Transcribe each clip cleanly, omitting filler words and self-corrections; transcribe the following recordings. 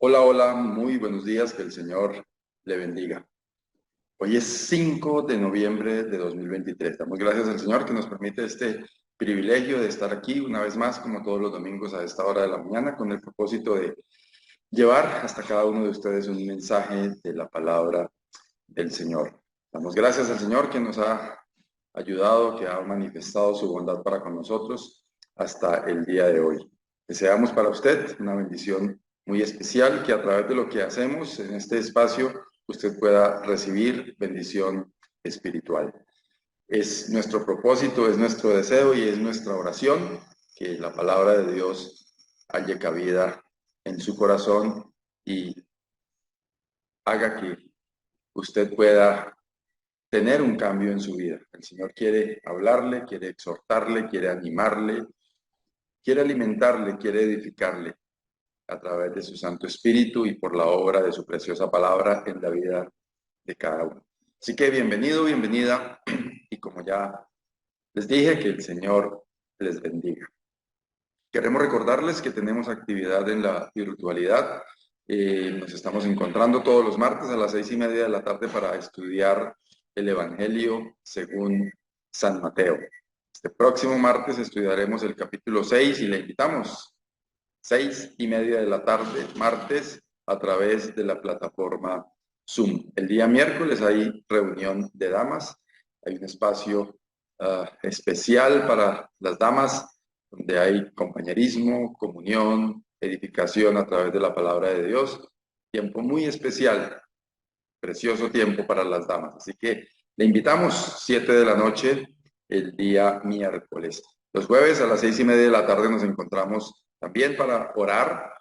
Hola, hola, muy buenos días, que el Señor le bendiga. Hoy es 5 de noviembre de 2023. Damos gracias al Señor que nos permite este privilegio de estar aquí una vez más, como todos los domingos a esta hora de la mañana, con el propósito de llevar hasta cada uno de ustedes un mensaje de la palabra del Señor. Damos gracias al Señor que nos ha ayudado, que ha manifestado su bondad para con nosotros hasta el día de hoy. Deseamos para usted una bendición muy especial, que a través de lo que hacemos en este espacio usted pueda recibir bendición espiritual. Es nuestro propósito, es nuestro deseo y es nuestra oración que la palabra de Dios halle cabida en su corazón y haga que usted pueda tener un cambio en su vida. El Señor quiere hablarle, quiere exhortarle, quiere animarle, quiere alimentarle, quiere edificarle a través de su Santo Espíritu y por la obra de su preciosa palabra en la vida de cada uno. Así que bienvenido, bienvenida, y como ya les dije, que el Señor les bendiga. Queremos recordarles que tenemos actividad en la virtualidad. Nos estamos encontrando todos los martes a las 6:30 de la tarde para estudiar el Evangelio según San Mateo. Este próximo martes estudiaremos el capítulo 6 y le invitamos 6:30 de la tarde, martes, a través de la plataforma Zoom. El día miércoles hay reunión de damas, hay un espacio especial para las damas, donde hay compañerismo, comunión, edificación a través de la palabra de Dios. Tiempo muy especial, precioso tiempo para las damas. Así que le invitamos 7 de la noche el día miércoles. Los jueves a las 6:30 de la tarde nos encontramos también para orar.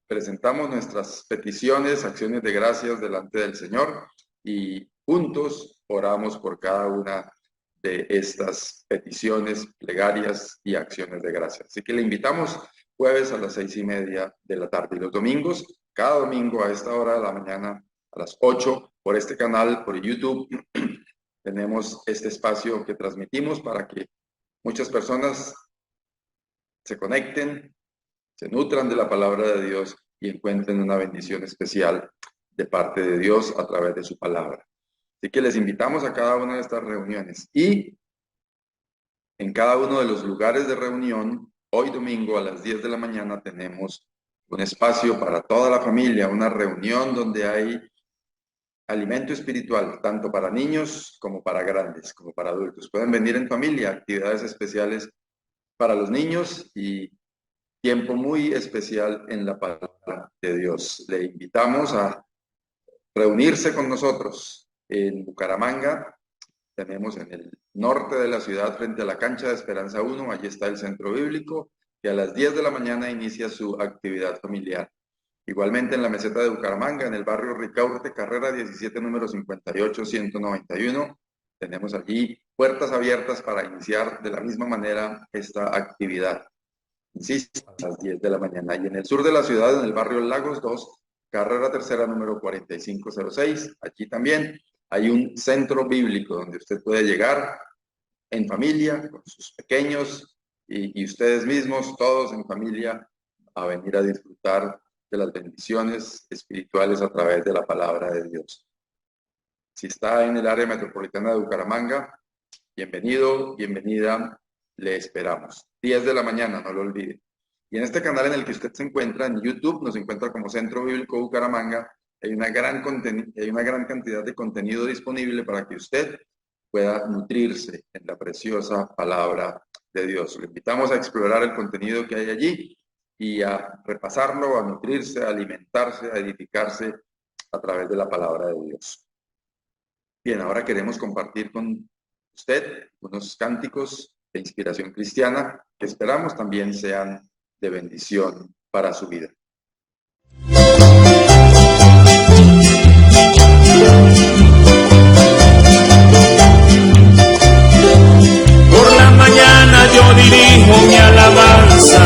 Presentamos nuestras peticiones, acciones de gracias delante del Señor y juntos oramos por cada una de estas peticiones, plegarias y acciones de gracias. Así que le invitamos jueves a las 6:30 de la tarde y los domingos, cada domingo a esta hora de la mañana, a las 8, por este canal, por YouTube, tenemos este espacio que transmitimos para que muchas personas se conecten, se nutran de la palabra de Dios y encuentren una bendición especial de parte de Dios a través de su palabra. Así que les invitamos a cada una de estas reuniones y en cada uno de los lugares de reunión, hoy domingo a las 10 de la mañana tenemos un espacio para toda la familia, una reunión donde hay alimento espiritual, tanto para niños como para grandes, como para adultos. Pueden venir en familia, actividades especiales para los niños y tiempo muy especial en la palabra de Dios. Le invitamos a reunirse con nosotros en Bucaramanga. Tenemos en el norte de la ciudad, frente a la cancha de Esperanza 1, allí está el centro bíblico, que a las 10 de la mañana inicia su actividad familiar. Igualmente en la meseta de Bucaramanga, en el barrio Ricaurte, carrera 17, número 58-191, tenemos allí puertas abiertas para iniciar de la misma manera esta actividad. Insisto, a las 10 de la mañana. Y en el sur de la ciudad, en el barrio Lagos 2, carrera tercera, número 4506, allí también hay un centro bíblico donde usted puede llegar en familia, con sus pequeños y ustedes mismos, todos en familia, a venir a disfrutar de las bendiciones espirituales a través de la palabra de Dios. Si está en el área metropolitana de Bucaramanga, bienvenido, bienvenida, le esperamos. 10 de la mañana, no lo olvide. Y en este canal en el que usted se encuentra, en YouTube, nos encuentra como Centro Bíblico Bucaramanga. Hay una gran cantidad de contenido disponible para que usted pueda nutrirse en la preciosa palabra de Dios. Le invitamos a explorar el contenido que hay allí y a repasarlo, a nutrirse, a alimentarse, a edificarse a través de la palabra de Dios. Bien, ahora queremos compartir con usted unos cánticos de inspiración cristiana que esperamos también sean de bendición para su vida. Por la mañana yo dirijo mi alabanza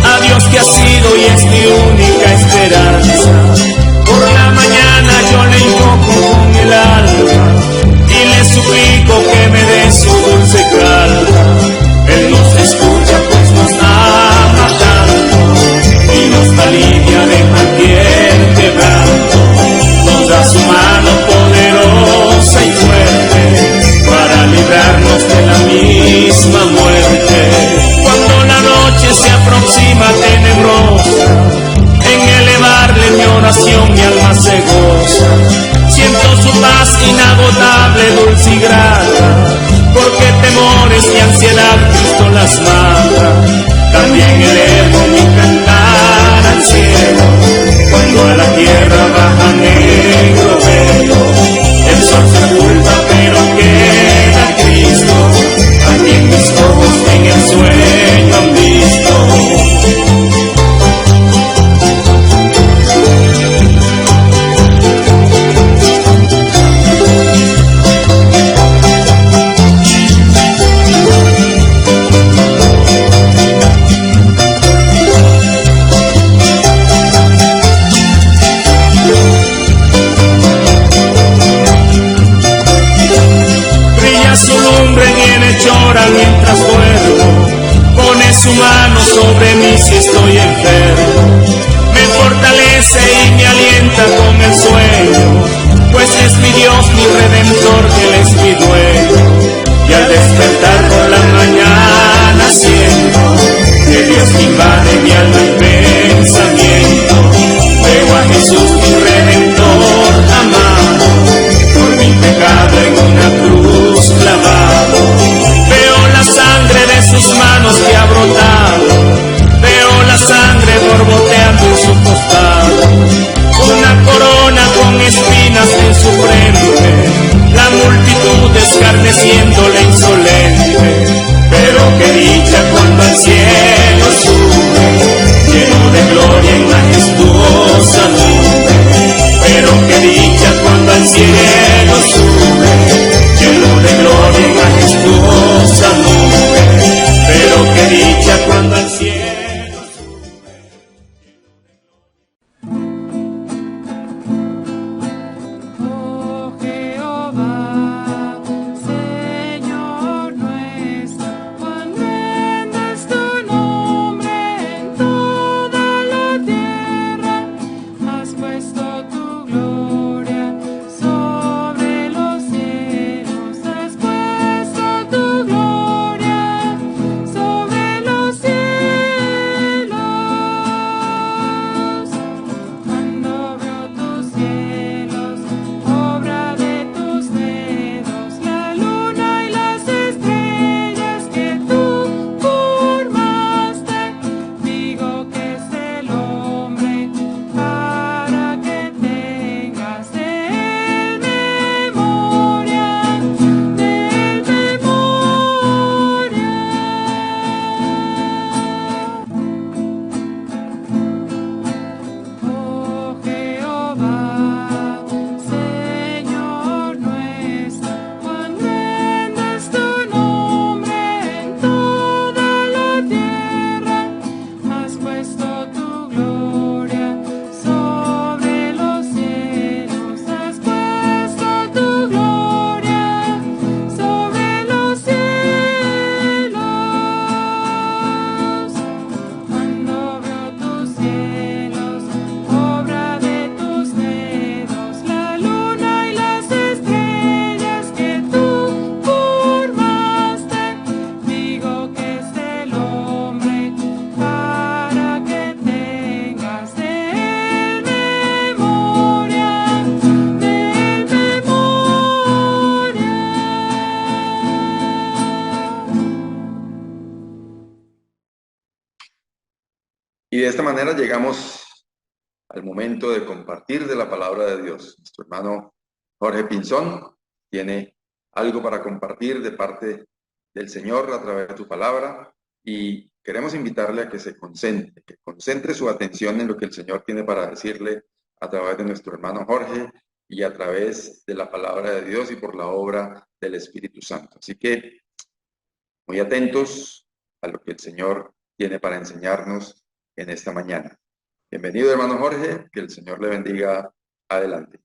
a Dios que ha sido y es mi única esperanza. Por la mañana yo le invoco con el alma y le suplico que me dé su dulce calma. Él nos escucha pues nos ama tanto y nos da Redentor, que Él es mi dueño. Y al despertar por la mañana siento que Dios invade mi alma y pensamiento. Veo a Jesús, mi Redentor amado, por mi pecado en una cruz clavado. Veo la sangre de sus manos que ha brotado, veo la sangre borboteando en su costado, una corona con espinas en su frente, la multitud escarneciéndole insolente. Pero qué dicha cuando al cielo sube, lleno de gloria en majestuosa nube. Pero qué dicha cuando al cielo sube, lleno de gloria en majestuosa nube. Pero qué dicha cuando al cielo Y de esta manera llegamos al momento de compartir de la palabra de Dios. Nuestro hermano Jorge Pinzón tiene algo para compartir de parte del Señor a través de su palabra y queremos invitarle a que se concentre, que concentre su atención en lo que el Señor tiene para decirle a través de nuestro hermano Jorge y a través de la palabra de Dios y por la obra del Espíritu Santo. Así que muy atentos a lo que el Señor tiene para enseñarnos en esta mañana. Bienvenido, hermano Jorge, que el Señor le bendiga. Adelante.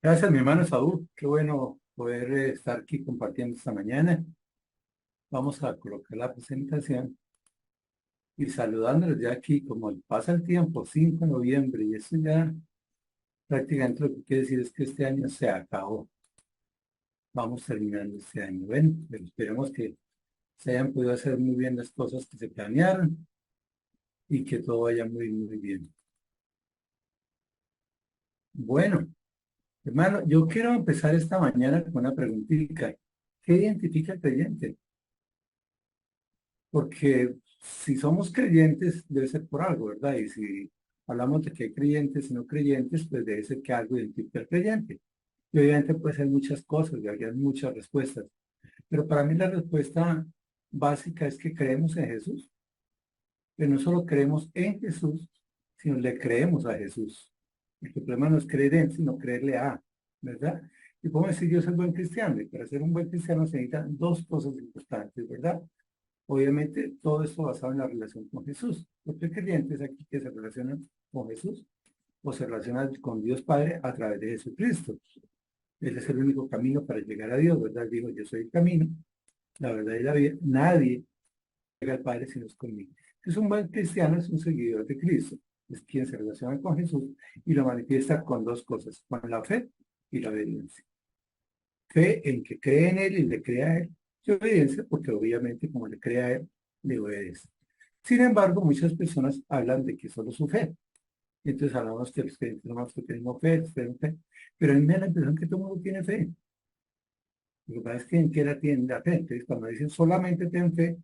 Gracias, mi hermano Saúl. Qué bueno poder estar aquí compartiendo esta mañana. Vamos a colocar la presentación y saludándoles ya aquí, como pasa el tiempo, 5 de noviembre, y eso ya prácticamente lo que quiere decir es que este año se acabó. Vamos terminando este año. Bueno, pero esperemos que se hayan podido hacer muy bien las cosas que se planearon y que todo vaya muy, muy bien. Bueno, hermano, yo quiero empezar esta mañana con una preguntita. ¿Qué identifica al creyente? Porque si somos creyentes, debe ser por algo, ¿verdad? Y si hablamos de que hay creyentes y no creyentes, pues debe ser que algo identifica al creyente. Y obviamente puede ser muchas cosas, y habría muchas respuestas. Pero para mí la respuesta básica es que creemos en Jesús. Que no solo creemos en Jesús, sino le creemos a Jesús. El problema no es creer en, sino creerle a, ¿verdad? Y podemos decir, yo soy buen cristiano, y para ser un buen cristiano se necesitan dos cosas importantes, ¿verdad? Obviamente, todo esto basado en la relación con Jesús. Los creyentes aquí que se relacionan con Jesús o se relacionan con Dios Padre a través de Jesucristo. Ese es el único camino para llegar a Dios, ¿verdad? Dijo, yo soy el camino, la verdad y la vida. Nadie llega al Padre si no es conmigo. Es un buen cristiano, es un seguidor de Cristo, es quien se relaciona con Jesús y lo manifiesta con dos cosas, con la fe y la obediencia. Fe en que cree en Él y le cree a Él, y obediencia porque obviamente como le cree a Él, le obedece. Sin embargo, muchas personas hablan de que solo su fe. Y entonces hablamos que los creyentes nomás que tenemos fe, tenemos fe, pero a mí me da la impresión que todo el mundo tiene fe. Lo que pasa es que en qué la tienen la fe. Entonces, cuando dicen solamente ten fe,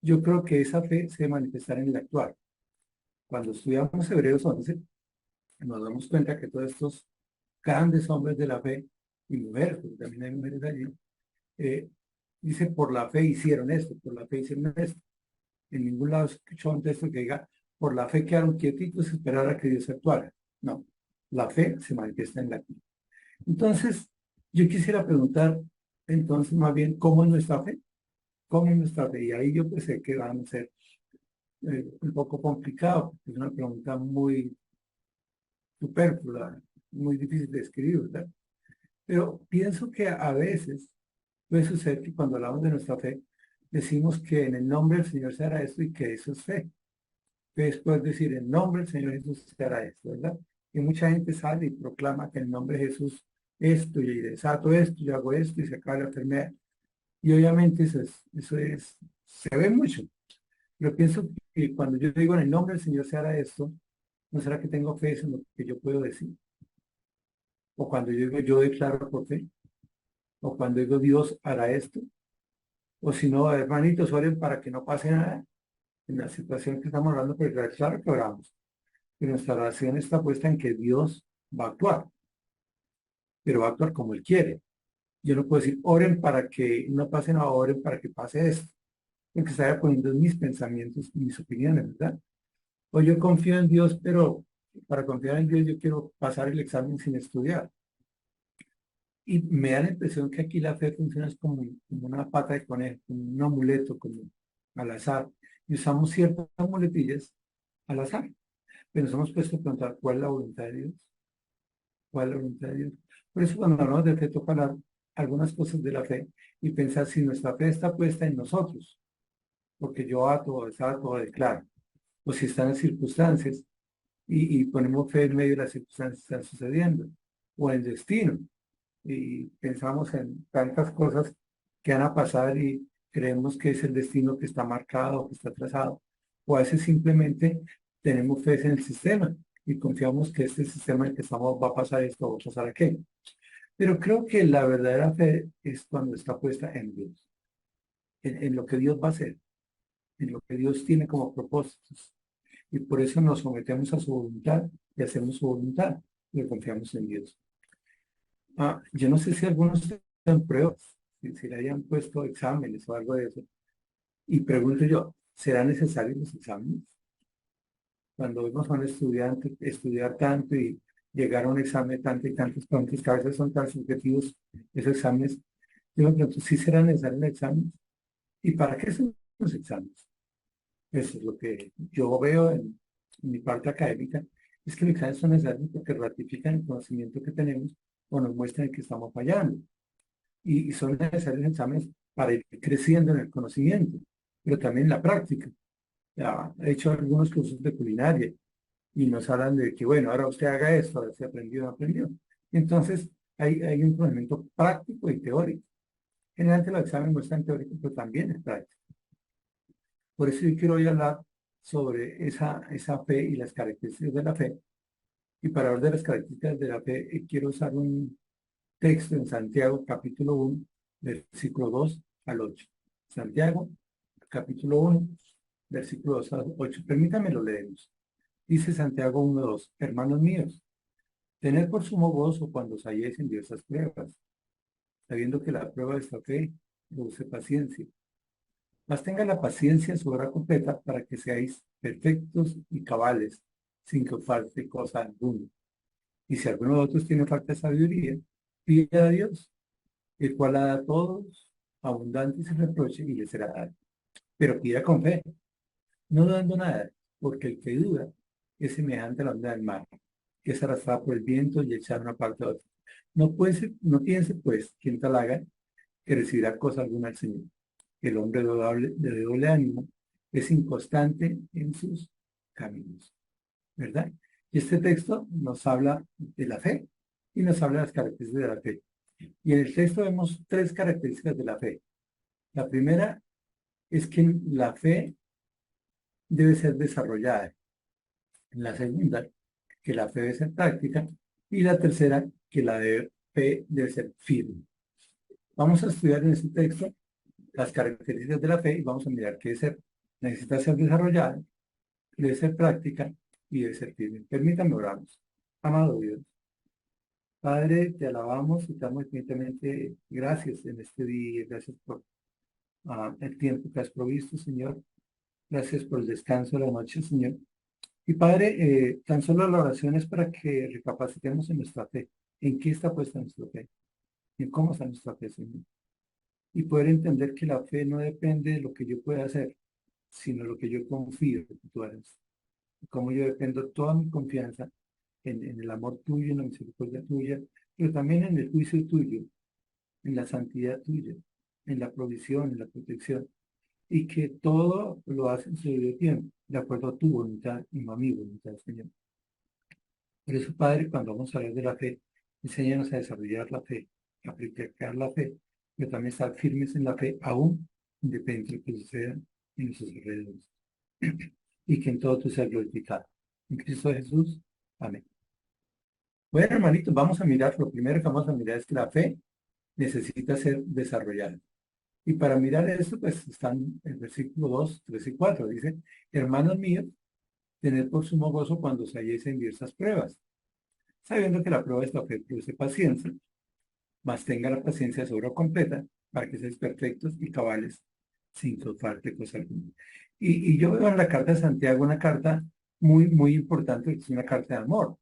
yo creo que esa fe se manifestará en el actuar. Cuando estudiamos Hebreos 11, nos damos cuenta que todos estos grandes hombres de la fe y mujeres, porque también hay mujeres allí, dice, por la fe hicieron esto, por la fe hicieron esto. En ningún lado escuchó un texto que diga, por la fe quedaron quietitos y esperaron a que Dios actuara. No, la fe se manifiesta en la acción. Entonces, yo quisiera preguntar, entonces, más bien, ¿cómo es nuestra fe? ¿Cómo es nuestra fe? Y ahí yo pensé que van a ser un poco complicado, porque es una pregunta muy superflua, muy difícil de escribir, ¿verdad? Pero pienso que a veces puede suceder que cuando hablamos de nuestra fe, decimos que en el nombre del Señor se hará esto y que eso es fe. Después decir, en nombre del Señor Jesús se hará esto, ¿verdad? Y mucha gente sale y proclama que en el nombre de Jesús esto, y desato esto, y hago esto, y se acaba la enfermedad. Y obviamente se ve mucho. Pero pienso que cuando yo digo en el nombre del Señor se hará esto, ¿no será que tengo fe en lo que yo puedo decir? O cuando yo digo yo declaro por fe, o cuando digo Dios hará esto, o si no, hermanitos, oren para que no pase nada en la situación que estamos hablando, porque claro que oramos. Y nuestra oración está puesta en que Dios va a actuar, pero va a actuar como Él quiere. Yo no puedo decir, oren para que no pase nada, oren para que pase esto, porque estaría poniendo mis pensamientos y mis opiniones, ¿verdad? O yo confío en Dios, pero para confiar en Dios yo quiero pasar el examen sin estudiar. Y me da la impresión que aquí la fe funciona como una pata de conejo, como un amuleto, como al azar. Y usamos ciertas muletillas al azar. Pero nos hemos puesto a preguntar cuál es la voluntad de Dios. ¿Cuál es la voluntad de Dios? Por eso cuando hablamos de fe toca hablar algunas cosas de la fe y pensar si nuestra fe está puesta en nosotros, porque yo ato, desato o declaro, o si están en circunstancias y ponemos fe en medio de las circunstancias que están sucediendo, o en destino, y pensamos en tantas cosas que van a pasar y creemos que es el destino que está marcado, que está trazado, o a veces simplemente tenemos fe en el sistema y confiamos que este sistema en el que estamos va a pasar esto, va a pasar aquello. Pero creo que la verdadera fe es cuando está puesta en Dios, en lo que Dios va a hacer, en lo que Dios tiene como propósitos. Y por eso nos sometemos a su voluntad y hacemos su voluntad y confiamos en Dios. Yo no sé si algunos tienen pruebas, si le hayan puesto exámenes o algo de eso. Y pregunto yo, ¿serán necesarios los exámenes? Cuando vemos a un estudiante estudiar tanto y llegar a un examen tanto y tantos puntos que a veces son tan subjetivos esos exámenes, yo me pregunto, ¿sí serán necesarios los exámenes? ¿Y para qué son los exámenes? Eso es lo que yo veo en mi parte académica, es que los exámenes son necesarios porque ratifican el conocimiento que tenemos o nos muestran que estamos fallando. Y son necesarios exámenes para ir creciendo en el conocimiento, pero también en la práctica. Ya, he hecho algunos cursos de culinaria y nos hablan de que, bueno, ahora usted haga esto, ahora usted aprendió, no aprendió. Entonces, hay un conocimiento práctico y teórico. Generalmente los exámenes no están teóricos, pero también es práctico. Por eso yo quiero hoy hablar sobre esa fe y las características de la fe. Y para hablar de las características de la fe, quiero usar un texto en Santiago, capítulo 1, versículo 2 al 8. Santiago, capítulo 1, versículo 2 al 8. Permítanme lo leemos. Dice Santiago 1, 2. Hermanos míos, tened por sumo gozo cuando os halléis en diversas pruebas, sabiendo que la prueba de esta fe produce paciencia. Mas tenga la paciencia su obra completa para que seáis perfectos y cabales, sin que os falte cosa alguna. Y si alguno de vosotros tiene falta de sabiduría, pide a Dios, el cual la da a todos, abundante y sin reproche, y le será dado. Pero pida con fe, no dudando nada, porque el que duda es semejante a la onda del mar, que es arrastrada por el viento y echada de una parte a otra. No piense, pues, quien tal haga, que recibirá cosa alguna al Señor. El hombre de doble ánimo es inconstante en sus caminos, ¿verdad? Y este texto nos habla de la fe y nos habla de las características de la fe. Y en el texto vemos tres características de la fe. La primera es que la fe debe ser desarrollada. La segunda, que la fe debe ser práctica. Y la tercera, que fe debe ser firme. Vamos a estudiar en este texto las características de la fe y vamos a mirar qué necesita ser desarrollada, debe ser práctica y debe ser firme. Permítanme oramos. Amado Dios, Padre, te alabamos y te damos infinitamente gracias en este día. Gracias por el tiempo que has provisto, Señor. Gracias por el descanso de la noche, Señor. Y Padre, tan solo la oración es para que recapacitemos en nuestra fe. ¿En qué está puesta nuestra fe? ¿En cómo está nuestra fe, Señor? Y poder entender que la fe no depende de lo que yo pueda hacer, sino lo que yo confío que tú harás. Como yo dependo toda mi confianza en el amor tuyo, en la misericordia tuya, pero también en el juicio tuyo, en la santidad tuya, en la provisión, en la protección, y que todo lo hace en su debido tiempo, de acuerdo a tu voluntad y no a mi voluntad, Señor. Por eso, Padre, cuando vamos a hablar de la fe, enséñanos a desarrollar la fe, a practicar la fe, pero también estar firmes en la fe, aún independiente de lo que suceda en nuestros alrededores. Y que en todo tú seas glorificado. En Cristo Jesús. Amén. Bueno, hermanitos, vamos a mirar, lo primero que vamos a mirar es que la fe necesita ser desarrollada. Y para mirar esto, pues están el versículo 2, 3 y 4. Dice, hermanos míos, tened por sumo gozo cuando os halléis en diversas pruebas, sabiendo que la prueba de esta fe produce paciencia, mas tenga la paciencia de obra completa, para que seáis perfectos y cabales, sin que os falte cosa alguna. Y yo veo en la carta de Santiago una carta muy, muy importante, que es una carta de amor,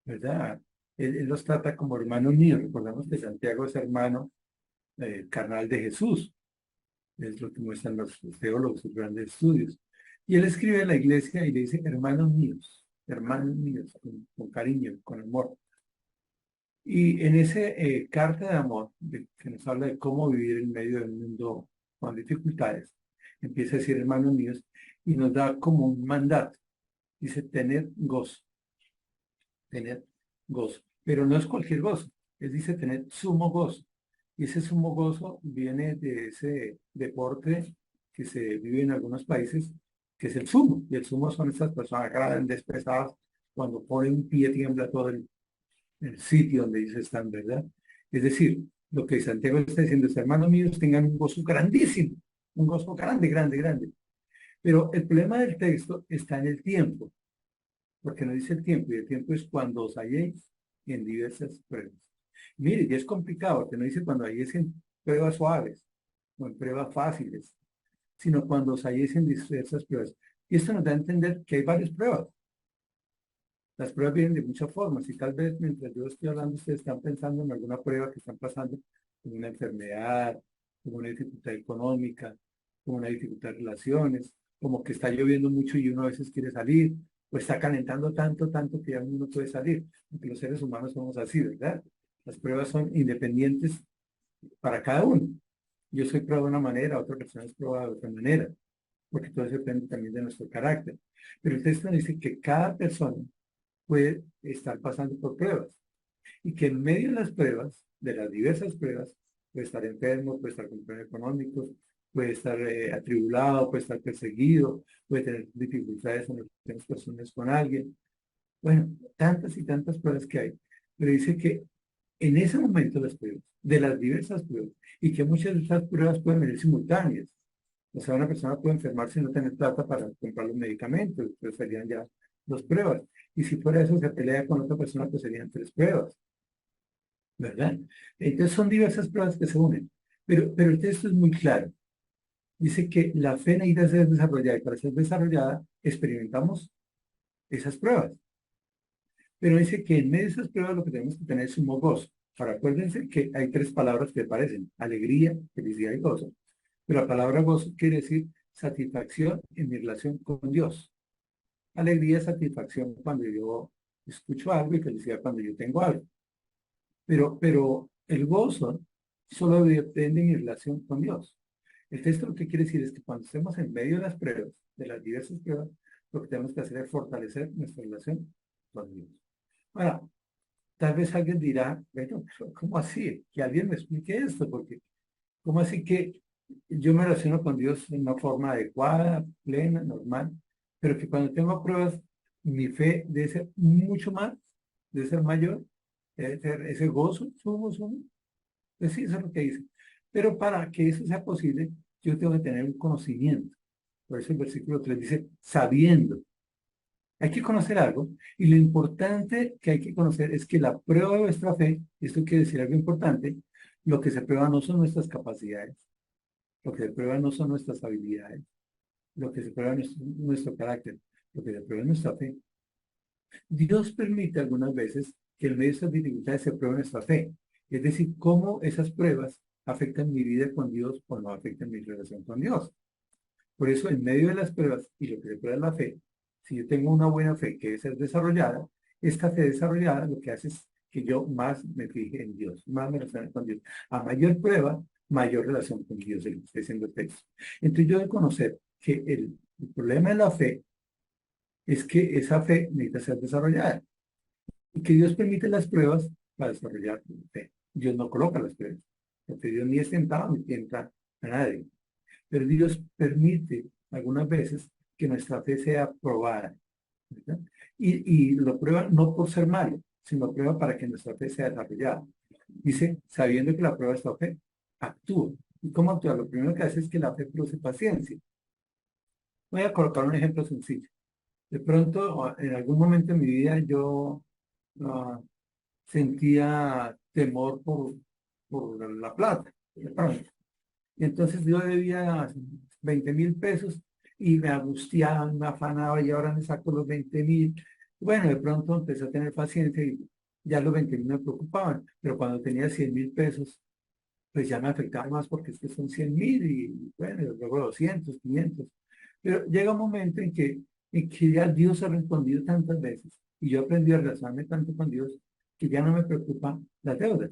¿verdad? Él los trata como hermanos míos. Recordemos que Santiago es hermano carnal de Jesús. Es lo que muestran los teólogos, sus grandes estudios. Y él escribe a la iglesia y le dice, hermanos míos, con cariño, con amor. Y en ese carta de amor, que nos habla de cómo vivir en medio del mundo con dificultades, empieza a decir, hermanos míos, y nos da como un mandato. Dice, tener gozo. Tener gozo. Pero no es cualquier gozo. Él dice tener sumo gozo. Y ese sumo gozo viene de ese deporte que se vive en algunos países, que es el sumo. Y el sumo son estas personas grandes, pesadas, cuando ponen un pie tiembla todo el sitio donde ellos están, ¿verdad? Es decir, lo que Santiago está diciendo es, hermanos míos, tengan un gozo grandísimo, un gozo grande, grande, grande. Pero el problema del texto está en el tiempo, porque no dice el tiempo, y el tiempo es cuando os halléis en diversas pruebas. Mire, y es complicado, porque no dice cuando halléis en pruebas suaves o en pruebas fáciles, sino cuando os halléis en diversas pruebas. Y esto nos da a entender que hay varias pruebas. Las pruebas vienen de muchas formas, y tal vez mientras yo estoy hablando, ustedes están pensando en alguna prueba que están pasando, como una enfermedad, como una dificultad económica, como una dificultad de relaciones, como que está lloviendo mucho y uno a veces quiere salir, o está calentando tanto, tanto que ya uno no puede salir, porque los seres humanos somos así, ¿verdad? Las pruebas son independientes para cada uno. Yo soy probado de una manera, otra persona es probada de otra manera, porque todo eso depende también de nuestro carácter. Pero el texto dice que cada persona puede estar pasando por pruebas y que en medio de las pruebas, de las diversas pruebas, puede estar enfermo, puede estar con problemas económicos, puede estar atribulado, puede estar perseguido, puede tener dificultades en las personas con alguien. Bueno, tantas y tantas pruebas que hay. Pero dice que en ese momento las pruebas, de las diversas pruebas, y que muchas de estas pruebas pueden venir simultáneas. O sea, una persona puede enfermarse y no tener plata para comprar los medicamentos, entonces serían ya dos pruebas. Y si fuera eso, se pelea con otra persona, pues serían tres pruebas, ¿verdad? Entonces son diversas pruebas que se unen. Pero el texto es muy claro. Dice que la fe necesita ser desarrollada y para ser desarrollada experimentamos esas pruebas. Pero dice que en medio de esas pruebas lo que tenemos que tener es sumo gozo. Ahora, acuérdense que hay tres palabras que aparecen: alegría, felicidad y gozo. Pero la palabra gozo quiere decir satisfacción en mi relación con Dios. Alegría, satisfacción cuando yo escucho algo y felicidad cuando yo tengo algo. Pero el gozo solo depende de mi relación con Dios. El texto lo que quiere decir es que cuando estemos en medio de las pruebas, de las diversas pruebas, lo que tenemos que hacer es fortalecer nuestra relación con Dios. Ahora, tal vez alguien dirá, bueno, ¿cómo así? Que alguien me explique esto, porque ¿cómo así que yo me relaciono con Dios de una forma adecuada, plena, normal, pero que cuando tengo pruebas, mi fe debe ser mucho más, debe ser mayor, debe ser ese gozo, su gozo? Pues sí, eso es lo que dice. Pero para que eso sea posible, yo tengo que tener un conocimiento. Por eso el versículo 3 dice, sabiendo. Hay que conocer algo, y lo importante que hay que conocer es que la prueba de nuestra fe, esto quiere decir algo importante, lo que se prueba no son nuestras capacidades, lo que se prueba no son nuestras habilidades, lo que se prueba no es nuestro carácter, lo que se prueba es nuestra fe. Dios permite algunas veces que en medio de estas dificultades se pruebe nuestra fe, es decir, cómo esas pruebas afectan mi vida con Dios o no afectan mi relación con Dios. Por eso, en medio de las pruebas y lo que se prueba es la fe, si yo tengo una buena fe que debe ser desarrollada, esta fe desarrollada lo que hace es que yo más me fije en Dios, más me relacione con Dios. A mayor prueba, mayor relación con Dios, el que esté haciendo el texto. Entonces yo debo conocer que el problema de la fe es que esa fe necesita ser desarrollada y que Dios permite las pruebas para desarrollar la fe. Dios no coloca las pruebas, porque Dios ni es tentado ni tienta a nadie. Pero Dios permite algunas veces que nuestra fe sea probada, ¿verdad? Y lo prueba no por ser malo, sino prueba para que nuestra fe sea desarrollada. Dice, sabiendo que la prueba es la fe, actúa. ¿Y cómo actúa? Lo primero que hace es que la fe produce paciencia. Voy a colocar un ejemplo sencillo. De pronto, en algún momento en mi vida, yo ah, sentía temor por la plata, de pronto. Y entonces yo debía 20.000 pesos y me angustiaba, me afanaba y ahora me saco los 20.000. Bueno, de pronto empecé a tener paciencia y ya los 20.000 me preocupaban, pero cuando tenía 100.000 pesos, pues ya me afectaba más porque es que son 100.000 y bueno, luego 200, 500. Pero llega un momento en que ya Dios ha respondido tantas veces y yo aprendí a relacionarme tanto con Dios que ya no me preocupan las deudas.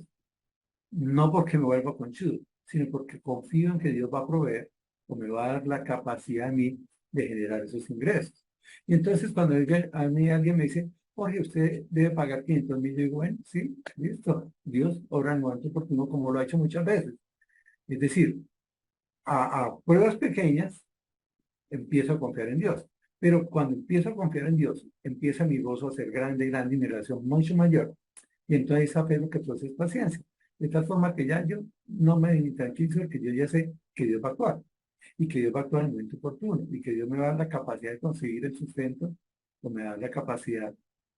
No porque me vuelva conchudo, sino porque confío en que Dios va a proveer o me va a dar la capacidad a mí de generar esos ingresos. Y entonces cuando a mí alguien me dice, Jorge, usted debe pagar 500.000, yo digo, bueno, sí, listo, Dios obra en el momento oportuno como lo ha hecho muchas veces. Es decir, a pruebas pequeñas empiezo a confiar en Dios. Pero cuando empiezo a confiar en Dios, empieza mi gozo a ser grande, grande y mi relación mucho mayor. Y entonces esa fe lo que produce es paciencia. De tal forma que ya yo no me tranquilizo porque yo ya sé que Dios va a actuar. Y que Dios va a actuar en el momento oportuno. Y que Dios me va a dar la capacidad de conseguir el sustento o me va a dar la capacidad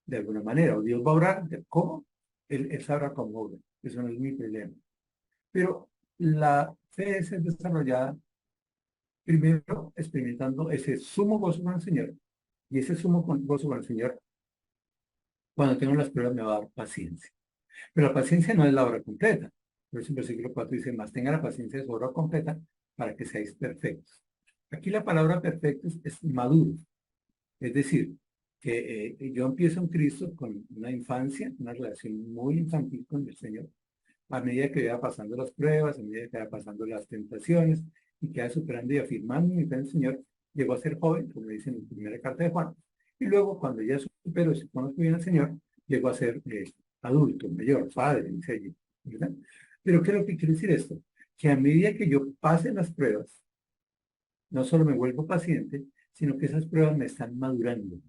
de alguna manera. O Dios va a obrar. ¿Cómo? Él sabrá cómo obra. Eso no es mi problema. Pero la fe es desarrollada primero experimentando ese sumo gozo con el Señor. Y ese sumo gozo con el Señor, cuando tengo las pruebas, me va a dar paciencia. Pero la paciencia no es la obra completa. Por eso el versículo 4 dice, más tenga la paciencia de su obra completa para que seáis perfectos. Aquí la palabra perfecto es maduro. Es decir, que yo empiezo en Cristo con una infancia, una relación muy infantil con el Señor. A medida que vaya pasando las pruebas, a medida que vaya pasando las tentaciones y que vaya superando y afirmando mi fe en el Señor, llego a ser joven, como dice en la primera carta de Juan. Y luego, cuando ya supero y conozco bien al Señor, llego a ser adulto, mayor, padre, dice allí, ¿verdad? Pero ¿qué es lo que quiere decir esto? Que a medida que yo pase las pruebas, no solo me vuelvo paciente, sino que esas pruebas me están madurando,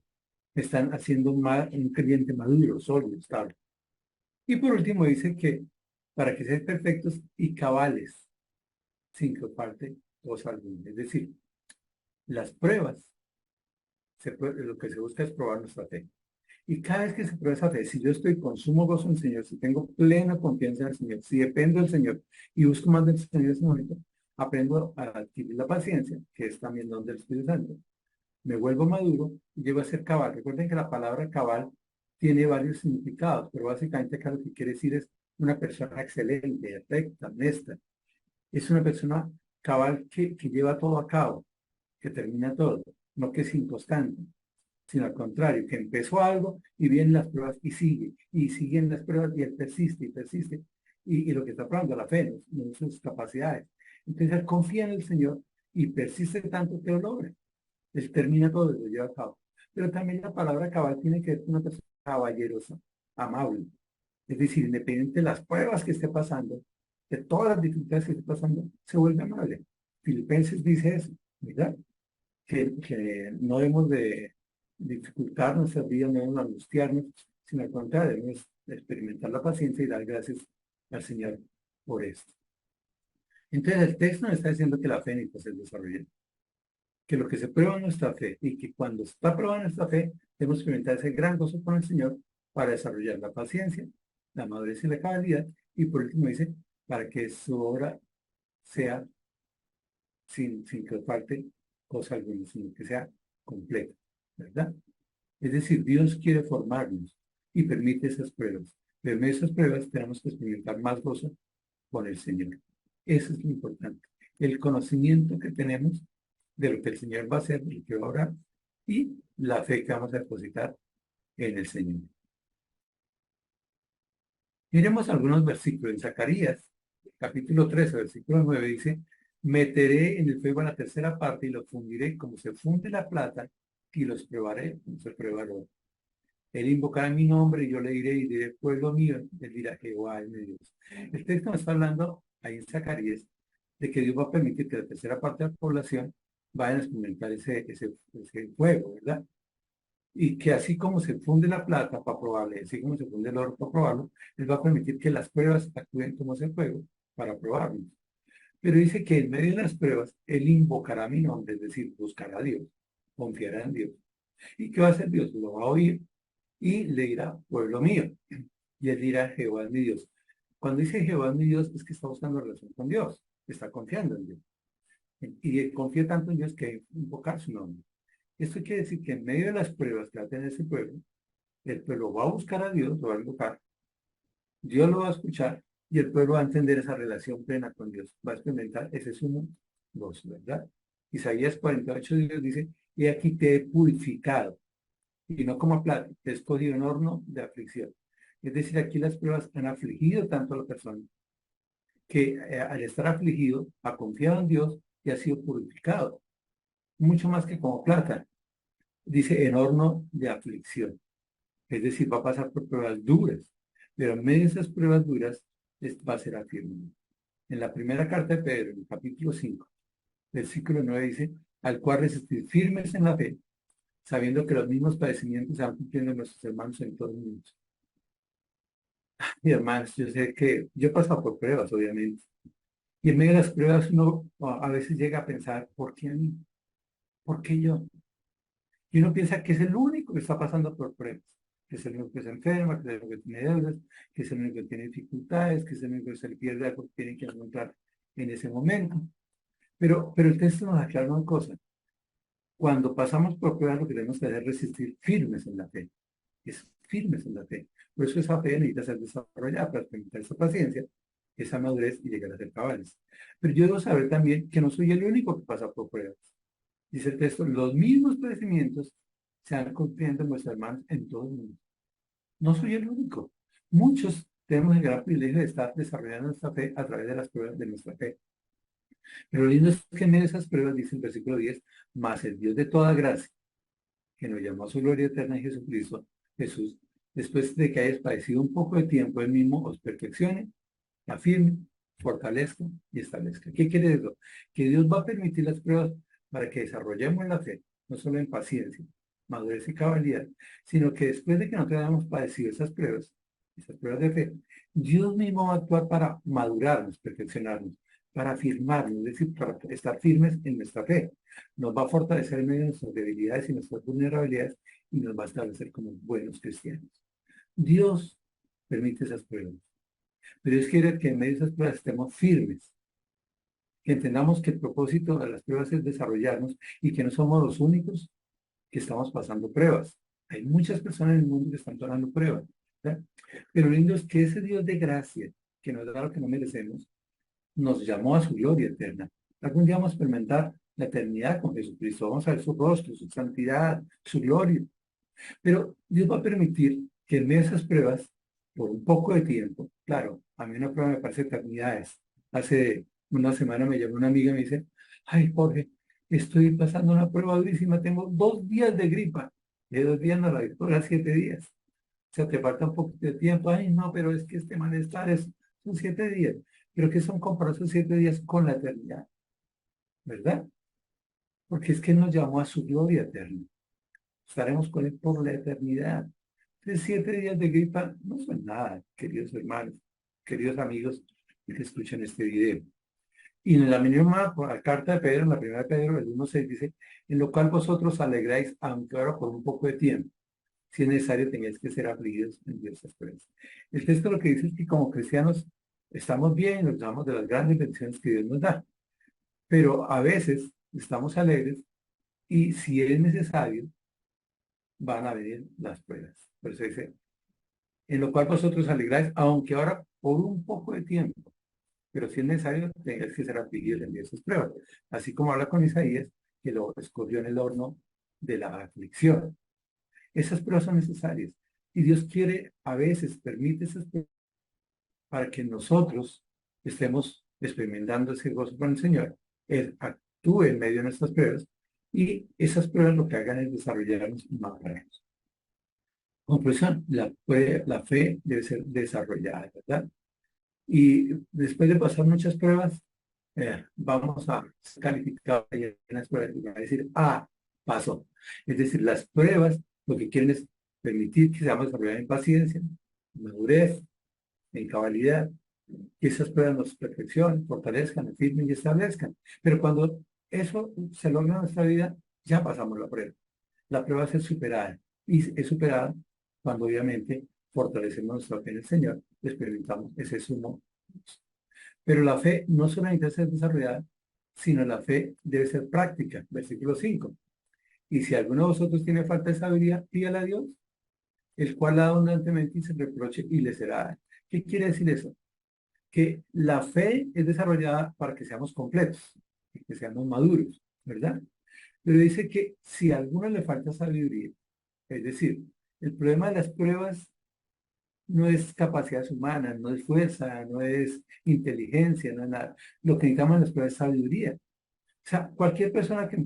me están haciendo un creyente maduro, sólido, estable. Y por último dice que para que sean perfectos y cabales, sin que falte cosa alguna. Es decir, las pruebas, lo que se busca es probar nuestra fe. Y cada vez que se prueba esa fe, si yo estoy con sumo gozo en el Señor, si tengo plena confianza en el Señor, si dependo del Señor y busco más del Señor en ese momento, aprendo a adquirir la paciencia, que es también don del Espíritu Santo. Me vuelvo maduro y llego a ser cabal. Recuerden que la palabra cabal tiene varios significados, pero básicamente acá lo que quiere decir es una persona excelente, recta, honesta. Es una persona cabal que lleva todo a cabo, que termina todo, no que es inconstante, sino al contrario, que empezó algo y vienen las pruebas y sigue, y siguen las pruebas y él persiste y persiste. Y lo que está probando la fe, no sus capacidades. Entonces él confía en el Señor y persiste tanto que lo logra. Él termina todo y lo lleva a cabo. Pero también la palabra cabal tiene que ver con una persona caballerosa, amable. Es decir, independiente de las pruebas que esté pasando, de todas las dificultades que esté pasando, se vuelve amable. Filipenses dice eso, ¿verdad? Que no debemos de dificultar nuestras vidas, no debemos angustiarnos, sino al contrario, debemos experimentar la paciencia y dar gracias al Señor por esto. Entonces el texto nos está diciendo que la fe necesita ser desarrollada, que lo que se prueba en nuestra fe y que cuando está probada nuestra fe, debemos experimentar ese gran gozo con el Señor para desarrollar la paciencia, la madurez y la cabalidad, y por último dice, para que su obra sea sin que falte cosa alguna, sino que sea completa, ¿verdad? Es decir, Dios quiere formarnos y permite esas pruebas. Pero en esas pruebas tenemos que experimentar más gozo con el Señor. Eso es lo importante. El conocimiento que tenemos de lo que el Señor va a hacer, de lo que va a orar, y la fe que vamos a depositar en el Señor. Miremos algunos versículos. En Zacarías, capítulo 13, versículo 9, dice, meteré en el fuego la tercera parte y lo fundiré como se funde la plata y los probaré como se prueba el oro. Él invocará mi nombre y yo le diré y diré, pueblo mío, él dirá, Jehová es mi Dios. El texto nos está hablando ahí en Zacarías de que Dios va a permitir que la tercera parte de la población vaya a experimentar ese fuego, ¿verdad? Y que así como se funde la plata para probarlo, así como se funde el oro para probarlo, Él va a permitir que las pruebas actúen como ese fuego para probarlo. Pero dice que en medio de las pruebas, Él invocará mi nombre, es decir, buscará a Dios, confiará en Dios. ¿Y qué va a hacer Dios? Lo va a oír y le dirá, pueblo mío. Y él dirá, Jehová es mi Dios. Cuando dice Jehová es mi Dios, es que está buscando relación con Dios, está confiando en Dios. Y él confía tanto en Dios que hay que invocar su nombre. Esto quiere decir que en medio de las pruebas que va a tener ese pueblo, el pueblo va a buscar a Dios, lo va a invocar, Dios lo va a escuchar y el pueblo va a entender esa relación plena con Dios, va a experimentar ese sumo gozo, ¿verdad? Isaías 48, Dios dice, y aquí te he purificado, y no como plata, te he escogido en horno de aflicción. Es decir, aquí las pruebas han afligido tanto a la persona que al estar afligido ha confiado en Dios y ha sido purificado, mucho más que como plata. Dice en horno de aflicción. Es decir, va a pasar por pruebas duras, pero en medio de esas pruebas duras va a ser afirmado. En la primera carta de Pedro, en el capítulo 5, versículo 9 dice, al cual resistir firmes en la fe, sabiendo que los mismos padecimientos se van cumpliendo en nuestros hermanos en todo el mundo. Y hermanos, yo sé que yo he pasado por pruebas, obviamente. Y en medio de las pruebas uno a veces llega a pensar, ¿por qué a mí? ¿Por qué yo? Y uno piensa que es el único que está pasando por pruebas, que es el único que se enferma, que es el único que tiene deudas, que es el único que tiene dificultades, que es el único que se le pierde algo que tiene que encontrar en ese momento. Pero el texto nos aclara una cosa. Cuando pasamos por pruebas, lo que tenemos que hacer es resistir firmes en la fe. Es firmes en la fe. Por eso esa fe necesita ser desarrollada para experimentar esa paciencia, esa madurez y llegar a ser cabales. Pero yo debo saber también que no soy el único que pasa por pruebas. Dice el texto, los mismos padecimientos se van cumpliendo en nuestros hermanos en todo el mundo. No soy el único. Muchos tenemos el gran privilegio de estar desarrollando nuestra fe a través de las pruebas de nuestra fe. Pero lo lindo es que en medio de esas pruebas, dice el versículo 10, más el Dios de toda gracia, que nos llamó a su gloria eterna en Jesucristo, Jesús, después de que hayas padecido un poco de tiempo, él mismo os perfeccione, afirme, fortalezca y establezca. ¿Qué quiere decir? Que Dios va a permitir las pruebas para que desarrollemos la fe, no solo en paciencia, madurez y cabalidad, sino que después de que nosotros hayamos padecido esas pruebas de fe, Dios mismo va a actuar para madurarnos, perfeccionarnos, para afirmarnos, es decir, para estar firmes en nuestra fe. Nos va a fortalecer en medio de nuestras debilidades y nuestras vulnerabilidades y nos va a establecer como buenos cristianos. Dios permite esas pruebas. Pero Dios quiere que en medio de esas pruebas estemos firmes, que entendamos que el propósito de las pruebas es desarrollarnos y que no somos los únicos que estamos pasando pruebas. Hay muchas personas en el mundo que están pasando pruebas, ¿verdad? Pero lo lindo es que ese Dios de gracia, que nos da lo que no merecemos, nos llamó a su gloria eterna. Algún día vamos a experimentar la eternidad con Jesucristo, vamos a ver su rostro, su santidad, su gloria. Pero Dios va a permitir que en medio de esas pruebas, por un poco de tiempo, claro, a mí una prueba me parece eternidades, hace Una semana me llamó una amiga y me dice, ay, Jorge, estoy pasando una prueba durísima, tengo 2 días de gripa. De 2 días no, la victoria 7 días. O sea, te falta un poco de tiempo. Ay, no, pero es que este malestar son 7 días. Pero ¿qué son comparados esos 7 días con la eternidad? ¿Verdad? Porque es que Él nos llamó a su gloria eterna. Estaremos con Él por la eternidad. Entonces, 7 días de gripa no son nada, queridos hermanos, queridos amigos que escuchan este video. Y en la misma carta de Pedro, en la primera de Pedro, el 1:6 dice, en lo cual vosotros alegráis, aunque ahora por un poco de tiempo, si es necesario, tenéis que ser afligidos en diversas pruebas. El texto lo que dice es que como cristianos estamos bien, nos damos de las grandes bendiciones que Dios nos da, pero a veces estamos alegres y si es necesario, van a venir las pruebas. Por eso dice, en lo cual vosotros alegráis, aunque ahora por un poco de tiempo, pero si es necesario, tengáis que ser afligidos en diversas pruebas. Así como habla con Isaías, que lo escogió en el horno de la aflicción. Esas pruebas son necesarias. Y Dios quiere, a veces, permite esas pruebas para que nosotros estemos experimentando ese gozo con el Señor. Él actúe en medio de nuestras pruebas y esas pruebas lo que hagan es desarrollarnos más para Él. Conclusión, la fe debe ser desarrollada, ¿verdad? Y después de pasar muchas pruebas, vamos a calificar en las pruebas y va a decir, pasó. Es decir, las pruebas lo que quieren es permitir que seamos desarrollados en paciencia, en madurez, en cabalidad, que esas pruebas nos perfeccionen, fortalezcan, nos firmen y establezcan. Pero cuando eso se logra en nuestra vida, ya pasamos la prueba. La prueba es superada y es superada cuando obviamente fortalecemos nuestra fe en el Señor, experimentamos ese sumo. Pero la fe no solamente debe ser desarrollada, sino la fe debe ser práctica. Versículo 5. Y si alguno de vosotros tiene falta de sabiduría, pídale a Dios, el cual da abundantemente y se reproche y le será dado. ¿Qué quiere decir eso? Que la fe es desarrollada para que seamos completos, que seamos maduros, ¿verdad? Pero dice que si a alguno le falta sabiduría, es decir, el problema de las pruebas no es capacidades humanas, no es fuerza, no es inteligencia, no es nada. Lo que necesitamos en las pruebas es sabiduría. O sea, cualquier persona que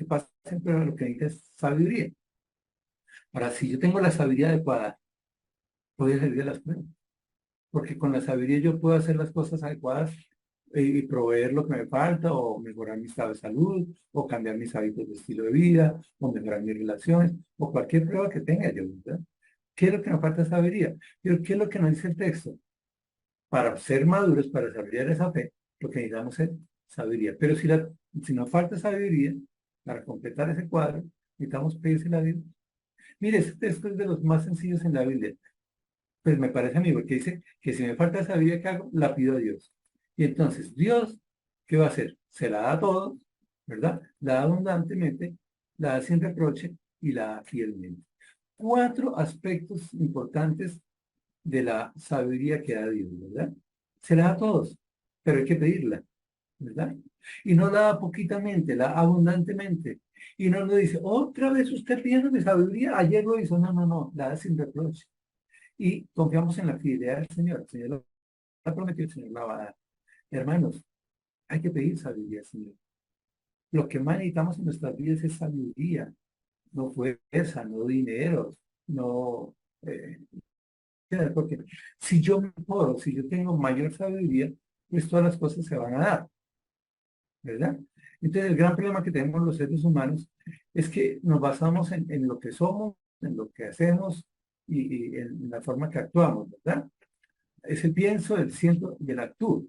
pase en prueba, lo que necesita es sabiduría. Ahora, si yo tengo la sabiduría adecuada, voy a salir de las pruebas. Porque con la sabiduría yo puedo hacer las cosas adecuadas y proveer lo que me falta, o mejorar mi estado de salud, o cambiar mis hábitos de estilo de vida, o mejorar mis relaciones, o cualquier prueba que tenga yo, ¿verdad? ¿Qué es lo que me falta sabiduría? Pero ¿qué es lo que nos dice el texto? Para ser maduros, para desarrollar esa fe, lo que necesitamos es sabiduría. Pero si nos falta sabiduría, para completar ese cuadro, necesitamos pedírsela a Dios. Mire, este texto es de los más sencillos en la Biblia. Pues me parece a mí, porque dice que si me falta sabiduría que hago, la pido a Dios. Y entonces, Dios, ¿qué va a hacer? Se la da a todos, ¿verdad? La da abundantemente, la da sin reproche y la da fielmente. 4 aspectos importantes de la sabiduría que da Dios, ¿verdad? Se la da a todos, pero hay que pedirla, ¿verdad? Y no la da poquitamente, la da abundantemente. Y no nos dice, otra vez usted pidiendo sabiduría, ayer lo hizo, no, la da sin reproche. Y confiamos en la fidelidad del Señor. El Señor lo ha prometido, el Señor la va a dar. Hermanos, hay que pedir sabiduría al Señor. Lo que más necesitamos en nuestras vidas es sabiduría, no fuerza, no dinero, no... porque si yo mejoro, si yo tengo mayor sabiduría, pues todas las cosas se van a dar, ¿verdad? Entonces, el gran problema que tenemos los seres humanos es que nos basamos en lo que somos, en lo que hacemos y en la forma que actuamos, ¿verdad? Es el pienso, el siento y el actúo.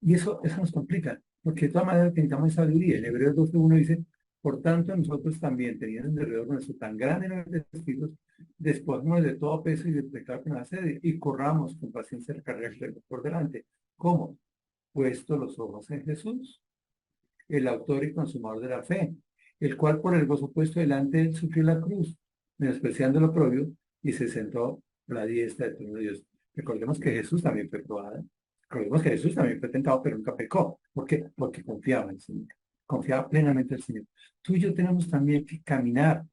Y eso nos complica, porque de todas maneras necesitamos sabiduría. En Hebreos 12:1 dice, por tanto nosotros también, teniendo alrededor nuestro tan grande número de testigos, despojémonos de todo peso y de pecado que nos asedia, y corramos con paciencia la carrera que tenemos por delante. ¿Cómo? Puesto los ojos en Jesús, el autor y consumador de la fe, el cual por el gozo puesto delante de él sufrió la cruz, menospreciando lo propio, y se sentó a la diestra del trono de Dios. Recordemos que Jesús también fue probado. Recordemos que Jesús también fue tentado, pero nunca pecó. ¿Por qué? Porque confiaba en el Señor. Confiaba plenamente en el Señor. Tú y yo tenemos también que caminar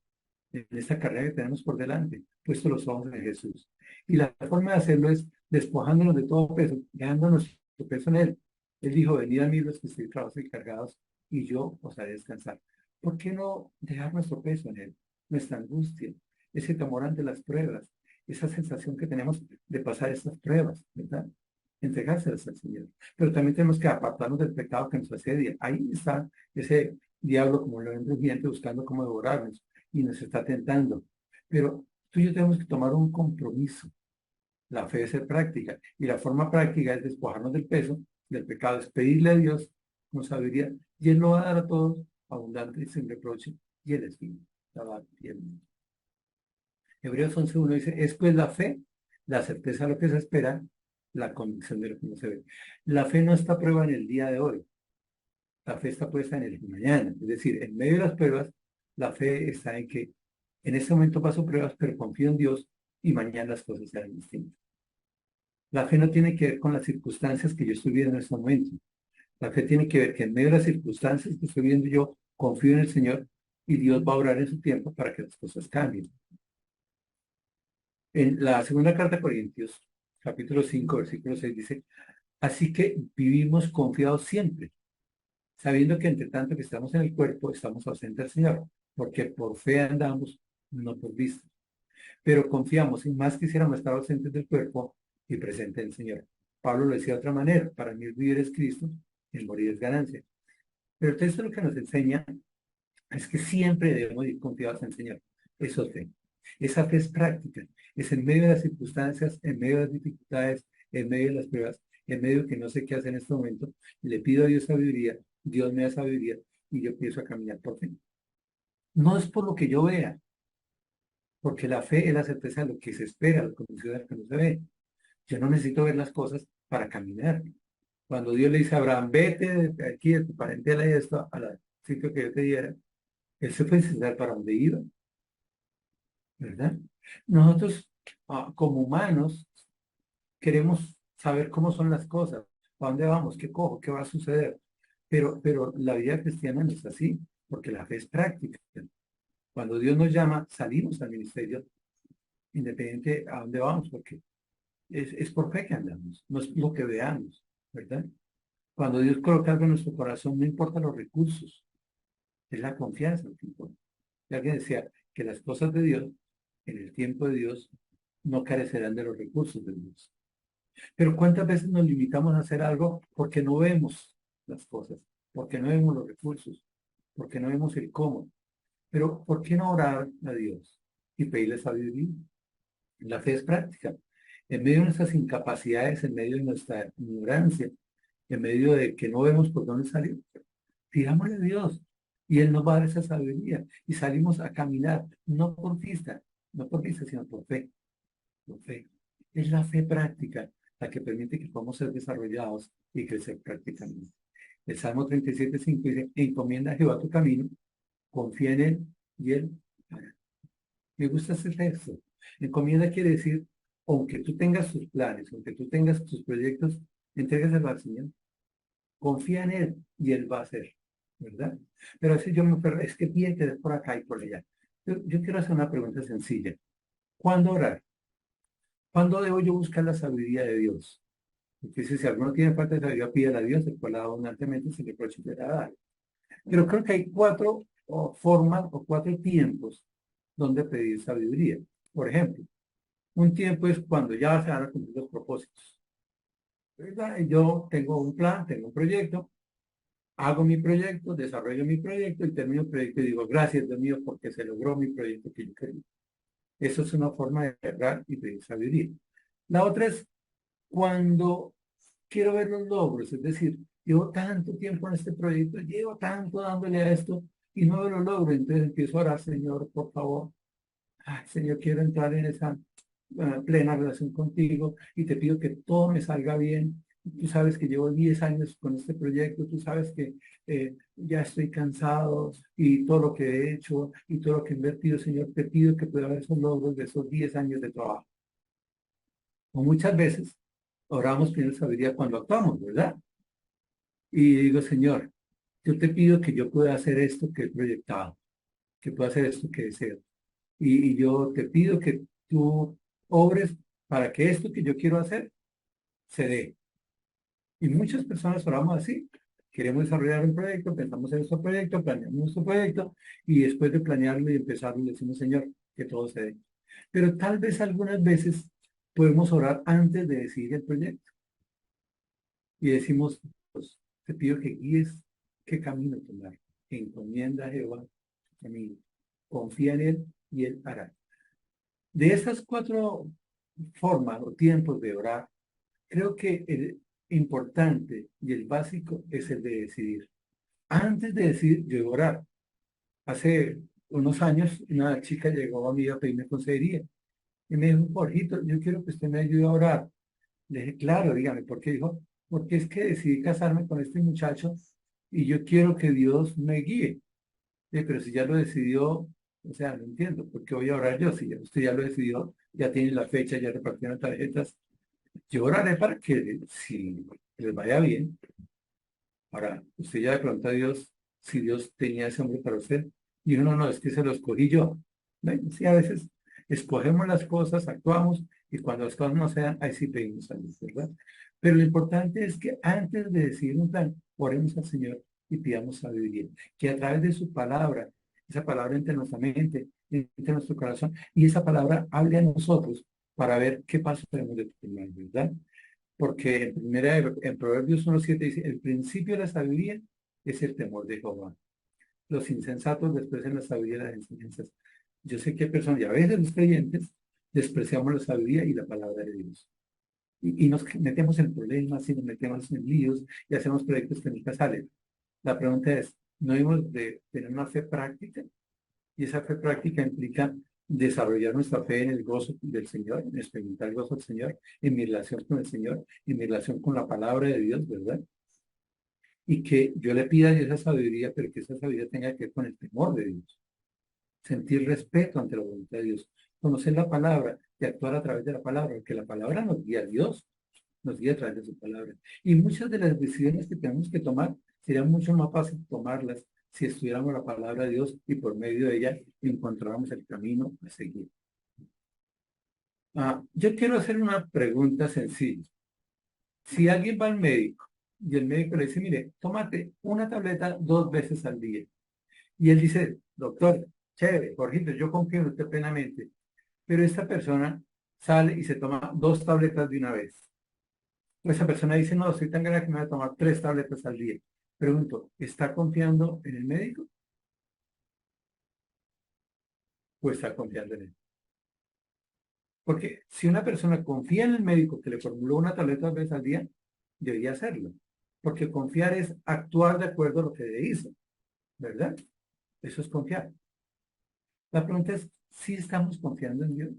en esta carrera que tenemos por delante, puesto los ojos en Jesús. Y la forma de hacerlo es despojándonos de todo peso, dejándonos nuestro peso en Él, Él dijo, venid a mí los que estéis trabajados y cargados, y yo os haré descansar. ¿Por qué no dejar nuestro peso en él, nuestra angustia, ese temor ante las pruebas, esa sensación que tenemos de pasar estas pruebas, ¿verdad? Entregárselas al Señor. Pero también tenemos que apartarnos del pecado que nos asedia. Ahí está ese diablo como lo rugiente buscando cómo devorarnos y nos está tentando. Pero tú y yo tenemos que tomar un compromiso. La fe es ser práctica y la forma práctica es despojarnos del peso, del pecado, es pedirle a Dios con sabiduría y Él lo va a dar a todos abundante y sin reproche y Él es fiel. Hebreos 11:1 dice, es pues la fe, la certeza de lo que se espera, la convicción de lo que no se ve. La fe no está a prueba en el día de hoy, la fe está puesta en el mañana. Es decir, en medio de las pruebas, la fe está en que en este momento paso pruebas, pero confío en Dios y mañana las cosas serán distintas. La fe no tiene que ver con las circunstancias que yo estoy viviendo en este momento. La fe tiene que ver que en medio de las circunstancias que estoy viendo yo, confío en el Señor y Dios va a obrar en su tiempo para que las cosas cambien. En la segunda carta a Corintios, capítulo 5, versículo 6 dice, así que vivimos confiados siempre, sabiendo que entre tanto que estamos en el cuerpo, estamos ausentes del Señor, porque por fe andamos, no por vista. Pero confiamos, y más quisiéramos estar ausentes del cuerpo y presentes en el Señor. Pablo lo decía de otra manera, para mí el vivir es Cristo, el morir es ganancia. Pero el texto lo que nos enseña es que siempre debemos ir confiados en el Señor. Eso es fe. Esa fe es práctica. Es en medio de las circunstancias, en medio de las dificultades, en medio de las pruebas, en medio de que no sé qué hacer en este momento. Le pido a Dios sabiduría, Dios me da sabiduría y yo empiezo a caminar por fe. No es por lo que yo vea, porque la fe es la certeza de lo que se espera, la convicción de lo que no se ve. Yo no necesito ver las cosas para caminar. Cuando Dios le dice a Abraham, vete de aquí, de tu parentela y esto, al sitio que yo te diera, él se fue sin saber para dónde iba, ¿verdad? Nosotros, como humanos, queremos saber cómo son las cosas, a dónde vamos, qué cojo, qué va a suceder. Pero la vida cristiana no es así, porque la fe es práctica. Cuando Dios nos llama, salimos al ministerio, independiente a dónde vamos, porque es por fe que andamos, no es lo que veamos, ¿verdad? Cuando Dios coloca algo en nuestro corazón, no importa los recursos, es la confianza lo que importa. Y alguien decía que las cosas de Dios, en el tiempo de Dios, no carecerán de los recursos de Dios. Pero ¿cuántas veces nos limitamos a hacer algo porque no vemos las cosas, porque no vemos los recursos, porque no vemos el cómo? Pero ¿por qué no orar a Dios y pedirle sabiduría? La fe es práctica. En medio de nuestras incapacidades, en medio de nuestra ignorancia, en medio de que no vemos por dónde salir, pidámosle a Dios y Él nos va a dar esa sabiduría y salimos a caminar, no por vista, no por vista, sino por fe. Por fe. Es la fe práctica la que permite que podamos ser desarrollados y crecer prácticamente. El Salmo 37:5 dice, encomienda a Jehová tu camino, confía en Él y Él hará. Me gusta ese texto. Encomienda quiere decir, aunque tú tengas tus planes, aunque tú tengas tus proyectos, entrégaselo al Señor. Confía en Él y Él va a hacer, ¿verdad? Pero así yo me es que tiene que ver por acá y por allá. Yo quiero hacer una pregunta sencilla. ¿Cuándo orar? ¿Cuándo debo yo buscar la sabiduría de Dios? Porque si alguno tiene falta de sabiduría, pídala a Dios, el cual la da abundantemente sin reproche te la da. Pero creo que hay cuatro formas o cuatro tiempos donde pedir sabiduría. Por ejemplo, un tiempo es cuando ya se van a cumplir los propósitos, ¿verdad? Y yo tengo un plan, tengo un proyecto, hago mi proyecto, desarrollo mi proyecto y termino el proyecto y digo, gracias Dios mío, porque se logró mi proyecto que yo quería. Eso es una forma de orar y pedir sabiduría. La otra es cuando quiero ver los logros, es decir, llevo tanto tiempo en este proyecto, llevo tanto dándole a esto y no veo los logros, entonces empiezo a orar, Señor, por favor, ay, Señor, quiero entrar en esa plena relación contigo y te pido que todo me salga bien. Tú sabes que llevo 10 años con este proyecto, tú sabes que ya estoy cansado y todo lo que he hecho y todo lo que he invertido, Señor, te pido que pueda haber esos logros de esos 10 años de trabajo. O muchas veces oramos pidiendo sabiduría cuando actuamos, ¿verdad? Y digo, Señor, yo te pido que yo pueda hacer esto que he proyectado, que pueda hacer esto que deseo. Y yo te pido que tú obres para que esto que yo quiero hacer se dé. Y muchas personas oramos así. Queremos desarrollar un proyecto, pensamos en nuestro proyecto, planeamos nuestro proyecto y después de planearlo y empezarlo, le decimos, Señor, que todo se dé. Pero tal vez algunas veces podemos orar antes de decidir el proyecto y decimos, pues, te pido que guíes qué camino tomar. Encomienda a Jehová tu camino. Confía en Él y Él hará. De esas cuatro formas o tiempos de orar, creo que el importante y el básico es el de decidir. Antes de decidir, yo iba a orar. Hace unos años, una chica llegó a mí a pedirme consejería y me dijo, Jorgito, yo quiero que usted me ayude a orar. Le dije, claro, dígame, ¿por qué? Dijo, porque es que decidí casarme con este muchacho y yo quiero que Dios me guíe. Pero si ya lo decidió, o sea, no entiendo, ¿por qué voy a orar yo? Si ya, usted ya lo decidió, ya tiene la fecha, ya repartieron tarjetas. Yo oraré para que si les vaya bien. Ahora, usted ya de pronto a Dios, si Dios tenía ese hombre para usted, y uno no, es que se lo escogí yo. ¿Ven? Sí, a veces escogemos las cosas, actuamos, y cuando las cosas no se dan, ahí sí pedimos a Dios, ¿verdad? Pero lo importante es que antes de decidir un plan, oremos al Señor y pidamos sabiduría, que a través de su palabra, esa palabra entre nuestra mente, entre nuestro corazón, y esa palabra hable a nosotros para ver qué paso tenemos de tomar, ¿verdad? Porque en Proverbios 1:7 dice, el principio de la sabiduría es el temor de Jehová. Los insensatos desprecian la sabiduría de las enseñanzas. Yo sé que hay personas, y a veces los creyentes, despreciamos la sabiduría y la palabra de Dios. Y nos metemos en problemas y nos metemos en líos y hacemos proyectos que nunca salen. La pregunta es, ¿no hemos de tener una fe práctica? Y esa fe práctica implica desarrollar nuestra fe en el gozo del Señor, en experimentar el gozo del Señor, en mi relación con el Señor, en mi relación con la palabra de Dios, ¿verdad? Y que yo le pida a Dios esa sabiduría, pero que esa sabiduría tenga que ver con el temor de Dios, sentir respeto ante la voluntad de Dios, conocer la palabra y actuar a través de la palabra, porque la palabra nos guía a Dios, nos guía a través de su palabra. Y muchas de las decisiones que tenemos que tomar sería mucho más fácil tomarlas si estudiáramos la palabra de Dios y por medio de ella encontráramos el camino a seguir. Yo quiero hacer una pregunta sencilla. Si alguien va al médico y el médico le dice, mire, tómate una tableta 2 veces al día. Y él dice, doctor, chévere, Jorgito, yo confío en usted plenamente. Pero esta persona sale y se toma 2 tabletas de una vez. Esa persona dice, no, soy tan grave que me voy a tomar 3 tabletas al día. Pregunto, ¿está confiando en el médico o está confiando en él? Porque si una persona confía en el médico que le formuló una tableta 2 veces al día, debería hacerlo. Porque confiar es actuar de acuerdo a lo que le hizo, ¿verdad? Eso es confiar. La pregunta es, ¿si estamos confiando en Dios?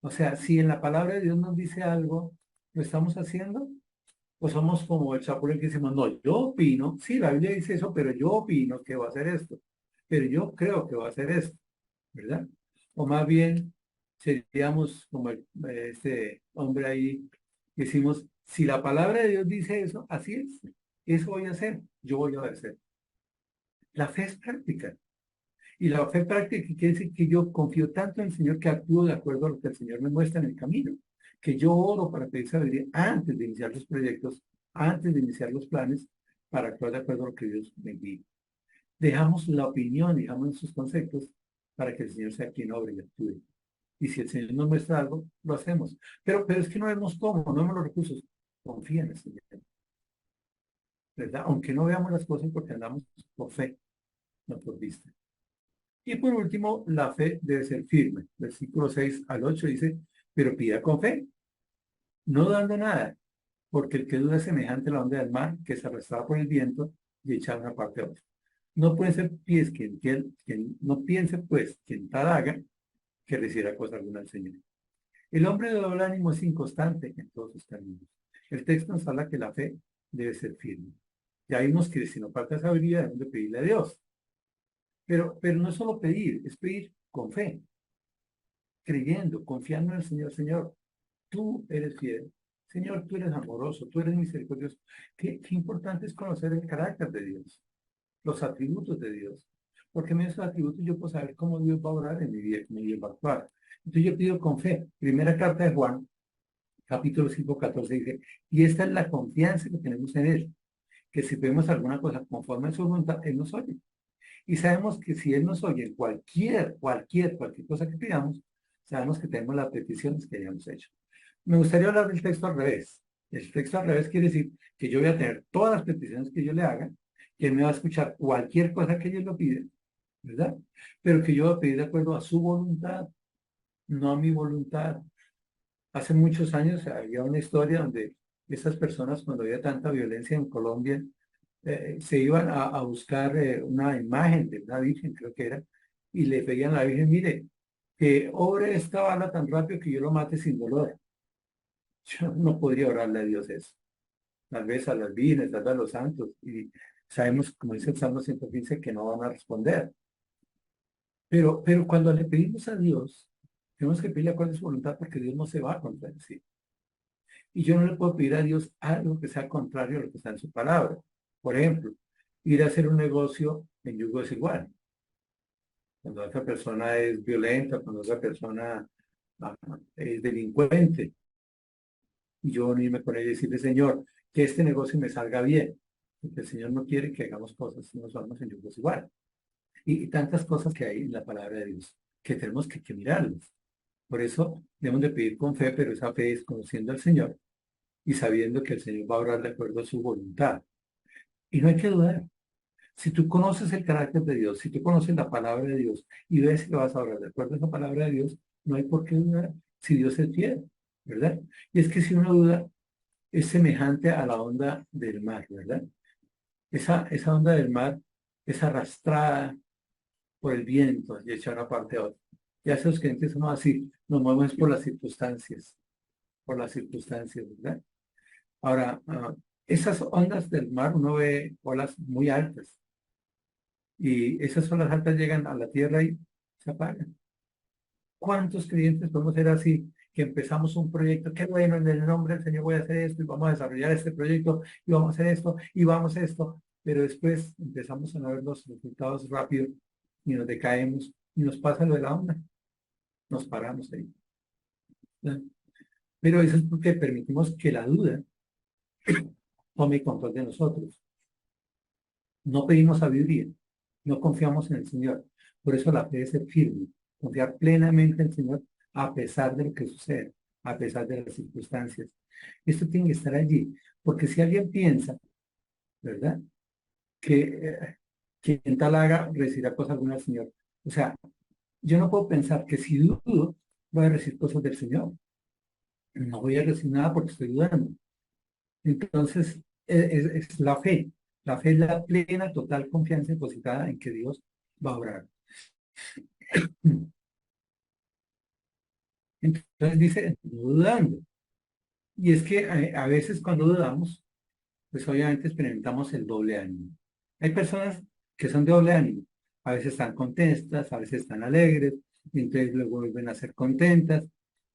O sea, si en la palabra de Dios nos dice algo, ¿lo estamos haciendo? ¿O somos como el chapulín que decimos, no, yo opino, sí, la Biblia dice eso, pero yo opino que va a hacer esto, pero yo creo que va a hacer esto, ¿verdad? O más bien seríamos como este hombre ahí, decimos, si la palabra de Dios dice eso, así es, eso voy a hacer, yo voy a hacer. La fe es práctica. Y la fe práctica quiere decir que yo confío tanto en el Señor que actúo de acuerdo a lo que el Señor me muestra en el camino. Que yo oro para pedir sabiduría antes de iniciar los proyectos, antes de iniciar los planes, para actuar de acuerdo a lo que Dios me guíe. Dejamos la opinión, dejamos nuestros conceptos para que el Señor sea quien obre y actúe. Y si el Señor nos muestra algo, lo hacemos. Pero es que no vemos cómo, no vemos los recursos. Confía en el Señor. ¿Verdad? Aunque no veamos las cosas porque andamos por fe, no por vista. Y por último, la fe debe ser firme. Versículo 6 al 8 dice, pero pida con fe, no dando nada, porque el que duda es semejante a la onda del mar, que se arrastraba por el viento y echada de una parte a otra. No puede ser pies quien no piense, pues, quien tal haga, que reciba cosa alguna al Señor. El hombre de doble ánimo es inconstante en todos sus caminos. El texto nos habla que la fe debe ser firme. Ya vimos que si nos falta sabiduría, debemos de pedirle a Dios. Pero no es solo pedir, es pedir con fe, creyendo, confiando en el Señor. Señor, tú eres fiel. Señor, tú eres amoroso, tú eres misericordioso. Qué importante es conocer el carácter de Dios, los atributos de Dios. Porque en esos atributos yo puedo saber cómo Dios va a obrar en mi vida, cómo Dios va a actuar. Entonces yo pido con fe. Primera carta de Juan, capítulo 5, 14 dice, y esta es la confianza que tenemos en Él, que si pedimos alguna cosa conforme a su voluntad, Él nos oye. Y sabemos que si Él nos oye en cualquier cosa que pidamos, sabemos que tenemos las peticiones que hayamos hecho. Me gustaría hablar del texto al revés. El texto al revés quiere decir que yo voy a tener todas las peticiones que yo le haga, que Él me va a escuchar cualquier cosa que yo le pida, ¿verdad? Pero que yo voy a pedir de acuerdo a su voluntad, no a mi voluntad. Hace muchos años había una historia donde estas personas, cuando había tanta violencia en Colombia, se iban a buscar una imagen de una virgen, creo que era, y le pedían a la virgen, mire, que obre esta bala tan rápido que yo lo mate sin dolor. Yo no podría orarle a Dios eso. Tal vez a las vírgenes, tal vez a los santos, y sabemos, como dice el Salmo 115, que no van a responder. Pero cuando le pedimos a Dios, tenemos que pedirle cuál es su voluntad, porque Dios no se va a contradecir. Y yo no le puedo pedir a Dios algo que sea contrario a lo que está en su palabra. Por ejemplo, ir a hacer un negocio en yugo desigual. Cuando otra persona es violenta, cuando otra persona es delincuente, y yo unirme con ella y decirle, Señor, que este negocio me salga bien. Porque el Señor no quiere que hagamos cosas, nos vamos en yugo desigual. Y tantas cosas que hay en la palabra de Dios, que tenemos que mirarlas. Por eso debemos de pedir con fe, pero esa fe es conociendo al Señor y sabiendo que el Señor va a obrar de acuerdo a su voluntad. Y no hay que dudar. Si tú conoces el carácter de Dios, si tú conoces la palabra de Dios y ves que vas a obrar de acuerdo a esa palabra de Dios, no hay por qué dudar si Dios es fiel, ¿verdad? Y es que si uno duda, es semejante a la onda del mar, ¿verdad? Esa onda del mar es arrastrada por el viento y echar una parte a otra. Ya esos creyentes somos así, nos movemos por las circunstancias, ¿verdad? Ahora, esas ondas del mar, uno ve olas muy altas y esas olas altas llegan a la tierra y se apagan. ¿Cuántos creyentes podemos ser así? Que empezamos un proyecto, qué bueno, en el nombre del Señor voy a hacer esto y vamos a desarrollar este proyecto y vamos a hacer esto y vamos a esto, pero después empezamos a no ver los resultados rápido y nos decaemos y nos pasa lo de la onda, nos paramos ahí. ¿No? Pero eso es porque permitimos que la duda tome control de nosotros. No pedimos sabiduría, no confiamos en el Señor. Por eso la fe es ser firme, confiar plenamente en el Señor a pesar de lo que sucede, a pesar de las circunstancias. Esto tiene que estar allí, porque si alguien piensa, ¿verdad? Que en tal haga recibirá cosas alguna del Señor. O sea, yo no puedo pensar que si dudo, voy a recibir cosas del Señor. No voy a recibir nada porque estoy dudando. Entonces, es la fe. La fe es la plena, total confianza depositada en que Dios va a obrar. Entonces dice, no dudando. Y es que a veces cuando dudamos, pues obviamente experimentamos el doble ánimo. Hay personas que son de doble ánimo. A veces están contentas, a veces están alegres, y entonces luego vuelven a ser contentas,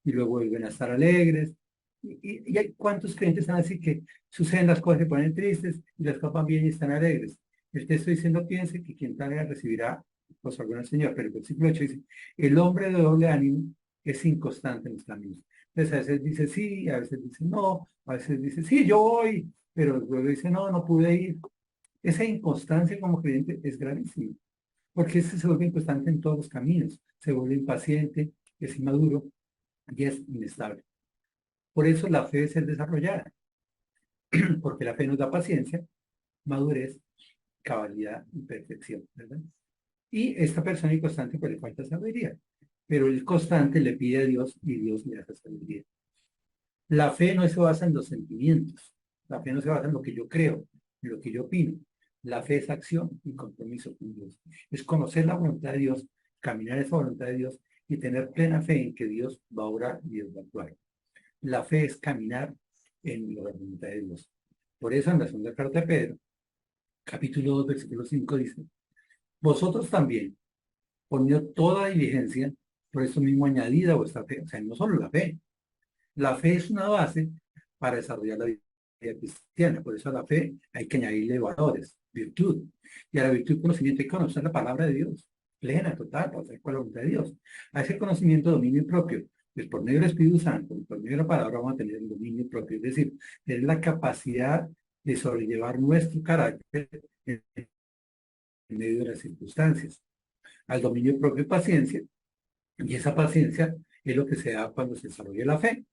y luego vuelven a estar alegres. Y hay cuantos creyentes están así que suceden las cosas, se ponen tristes y las copan bien y están alegres. El texto diciendo, piense que quien tal recibirá pues alguna Señor. Pero el versículo 8 dice, el hombre de doble ánimo es inconstante en los caminos. Entonces a veces dice sí, a veces dice no, a veces dice sí, yo voy, pero luego dice no, no pude ir. Esa inconstancia como creyente es gravísima, porque ese se vuelve inconstante en todos los caminos, se vuelve impaciente, es inmaduro y es inestable. Por eso la fe debe ser desarrollada, porque la fe nos da paciencia, madurez, cabalidad y perfección, ¿verdad? Y esta persona inconstante pues le falta sabiduría, pero el constante le pide a Dios y Dios le da sabiduría. La fe no se basa en los sentimientos, la fe no se basa en lo que yo creo, en lo que yo opino. La fe es acción y compromiso con Dios. Es conocer la voluntad de Dios, caminar esa voluntad de Dios y tener plena fe en que Dios va a obrar y Dios va a actuar. La fe es caminar en la voluntad de Dios. Por eso en la segunda carta de Pedro, capítulo 2, versículo 5 dice, vosotros también, poniendo toda diligencia, por eso mismo añadida a vuestra fe. O sea, no solo la fe es una base para desarrollar la vida cristiana. Por eso a la fe hay que añadirle valores, virtud. Y a la virtud conocimiento hay que conocer la palabra de Dios, plena, total, para hacer con la voluntad de Dios. A ese conocimiento dominio propio, Pues por medio del Espíritu Santo, por medio de la palabra vamos a tener el dominio propio, es decir, tener la capacidad de sobrellevar nuestro carácter en medio de las circunstancias. Al dominio propio y paciencia, y esa paciencia es lo que se da cuando se desarrolla la fe.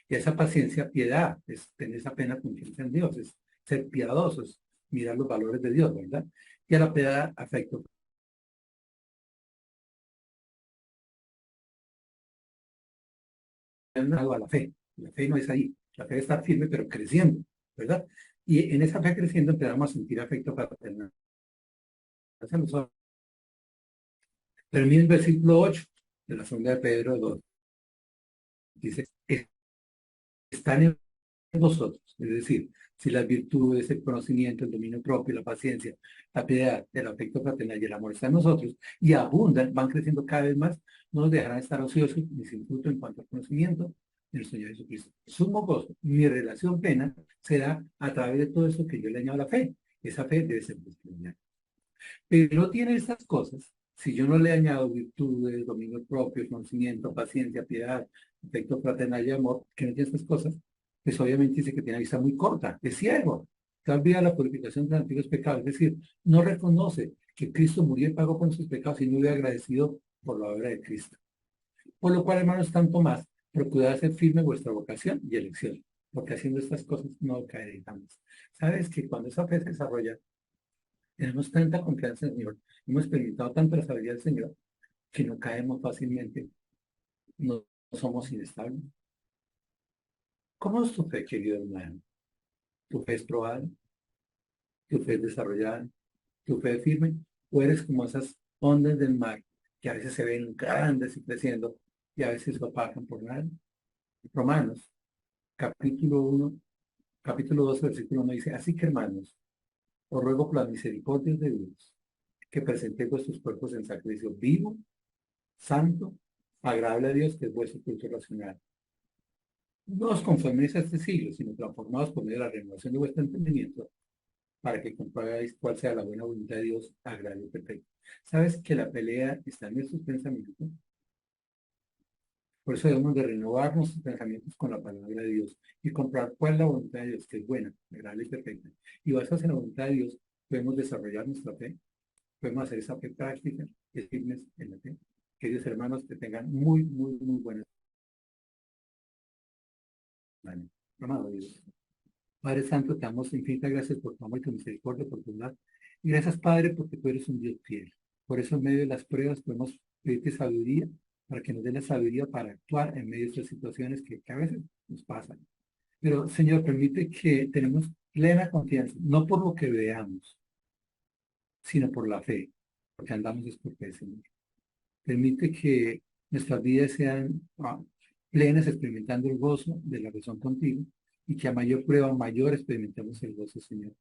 Y esa paciencia, piedad, es tener esa plena confianza en Dios, es ser piadosos, mirar los valores de Dios, ¿verdad? Y a la piedad, afecto. A la fe. La fe no es ahí. La fe es estar firme, pero creciendo, ¿verdad? Y en esa fe creciendo empezamos a sentir afecto paternal. Termina el versículo 8 de la segunda de Pedro 2. Dice, están en vosotros, es decir, si las virtudes, el conocimiento, el dominio propio, la paciencia, la piedad, el afecto fraternal y el amor están en nosotros y abundan, van creciendo cada vez más, no nos dejarán estar ociosos ni sin fruto en cuanto al conocimiento del Señor Jesucristo. Sumo gozo, mi relación plena será a través de todo eso que yo le añado a la fe. Esa fe debe ser testimonial. Pero no tiene estas cosas, si yo no le añado virtudes, dominio propio, conocimiento, paciencia, piedad, afecto fraternal y amor, que no tiene estas cosas, pues obviamente dice que tiene una vista muy corta, es ciego, que olvida la purificación de los antiguos pecados, es decir, no reconoce que Cristo murió y pagó por sus pecados y no hubiera agradecido por la obra de Cristo. Por lo cual, hermanos, tanto más, procurad hacer firme vuestra vocación y elección, porque haciendo estas cosas no caeréis jamás. Sabes que cuando esa fe se desarrolla, tenemos tanta confianza en el Señor, hemos experimentado tanto la sabiduría del Señor, que no caemos fácilmente, no somos inestables. ¿Cómo es tu fe, querido hermano? ¿Tu fe es probada? ¿Tu fe es desarrollada? ¿Tu fe es firme? ¿O eres como esas ondas del mar que a veces se ven grandes y creciendo y a veces se opacan por nada? Romanos, capítulo 12, versículo 1 dice, así que hermanos, os ruego por las misericordias de Dios, que presentéis vuestros cuerpos en sacrificio vivo, santo, agradable a Dios, que es vuestro culto racional. No os conforméis a este siglo, sino transformados por medio de la renovación de vuestro entendimiento, para que comprobéis cuál sea la buena voluntad de Dios, agradable y perfecto. ¿Sabes que la pelea está en nuestros pensamientos? Por eso debemos de renovar nuestros pensamientos con la palabra de Dios y comprobar cuál es la voluntad de Dios, que es buena, agradable y perfecta. Y basados en la voluntad de Dios, podemos desarrollar nuestra fe, podemos hacer esa fe práctica y firmes en la fe. Queridos hermanos, que tengan muy buenas. Amado Dios. Padre Santo, te damos infinitas gracias por tu amor y tu misericordia, por tu bondad. Y gracias, Padre, porque tú eres un Dios fiel. Por eso, en medio de las pruebas, podemos pedirte sabiduría, para que nos dé la sabiduría para actuar en medio de estas situaciones que a veces nos pasan. Pero, Señor, permite que tenemos plena confianza, no por lo que veamos, sino por la fe, porque andamos es por fe, Señor. Permite que nuestras vidas sean plenas, experimentando el gozo de la razón contigo, y que a mayor prueba, mayor experimentemos el gozo, Señor,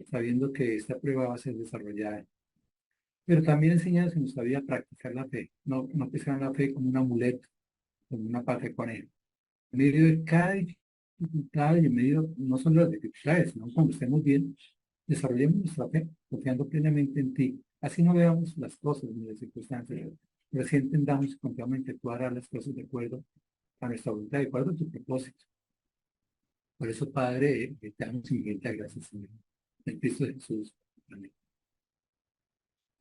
sabiendo que esta prueba va a ser desarrollada. Pero también enseñanos en nuestra vida a practicar la fe, no que sea la fe como un amuleto, como una pata de conejo. En medio de cada dificultad y en medio no solo de las dificultades, sino cuando estemos bien, desarrollemos nuestra fe, confiando plenamente en ti. Así no veamos las cosas ni las circunstancias, pero así entendamos y confiamos en que tú harás las cosas de acuerdo a nuestra voluntad, de acuerdo a tu propósito. Por eso, Padre, te damos infinitas gracias, Señor. En Cristo Jesús. Amén.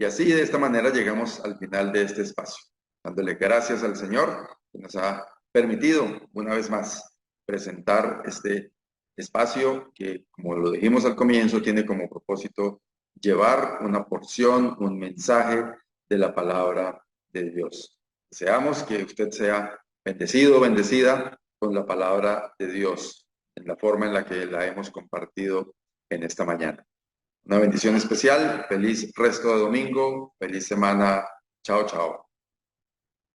Y así, de esta manera, llegamos al final de este espacio, dándole gracias al Señor que nos ha permitido, una vez más, presentar este espacio que, como lo dijimos al comienzo, tiene como propósito llevar una porción, un mensaje de la palabra de Dios. Deseamos que usted sea bendecido, bendecida con la palabra de Dios, en la forma en la que la hemos compartido en esta mañana. Una bendición especial, feliz resto de domingo, feliz semana, chao, chao.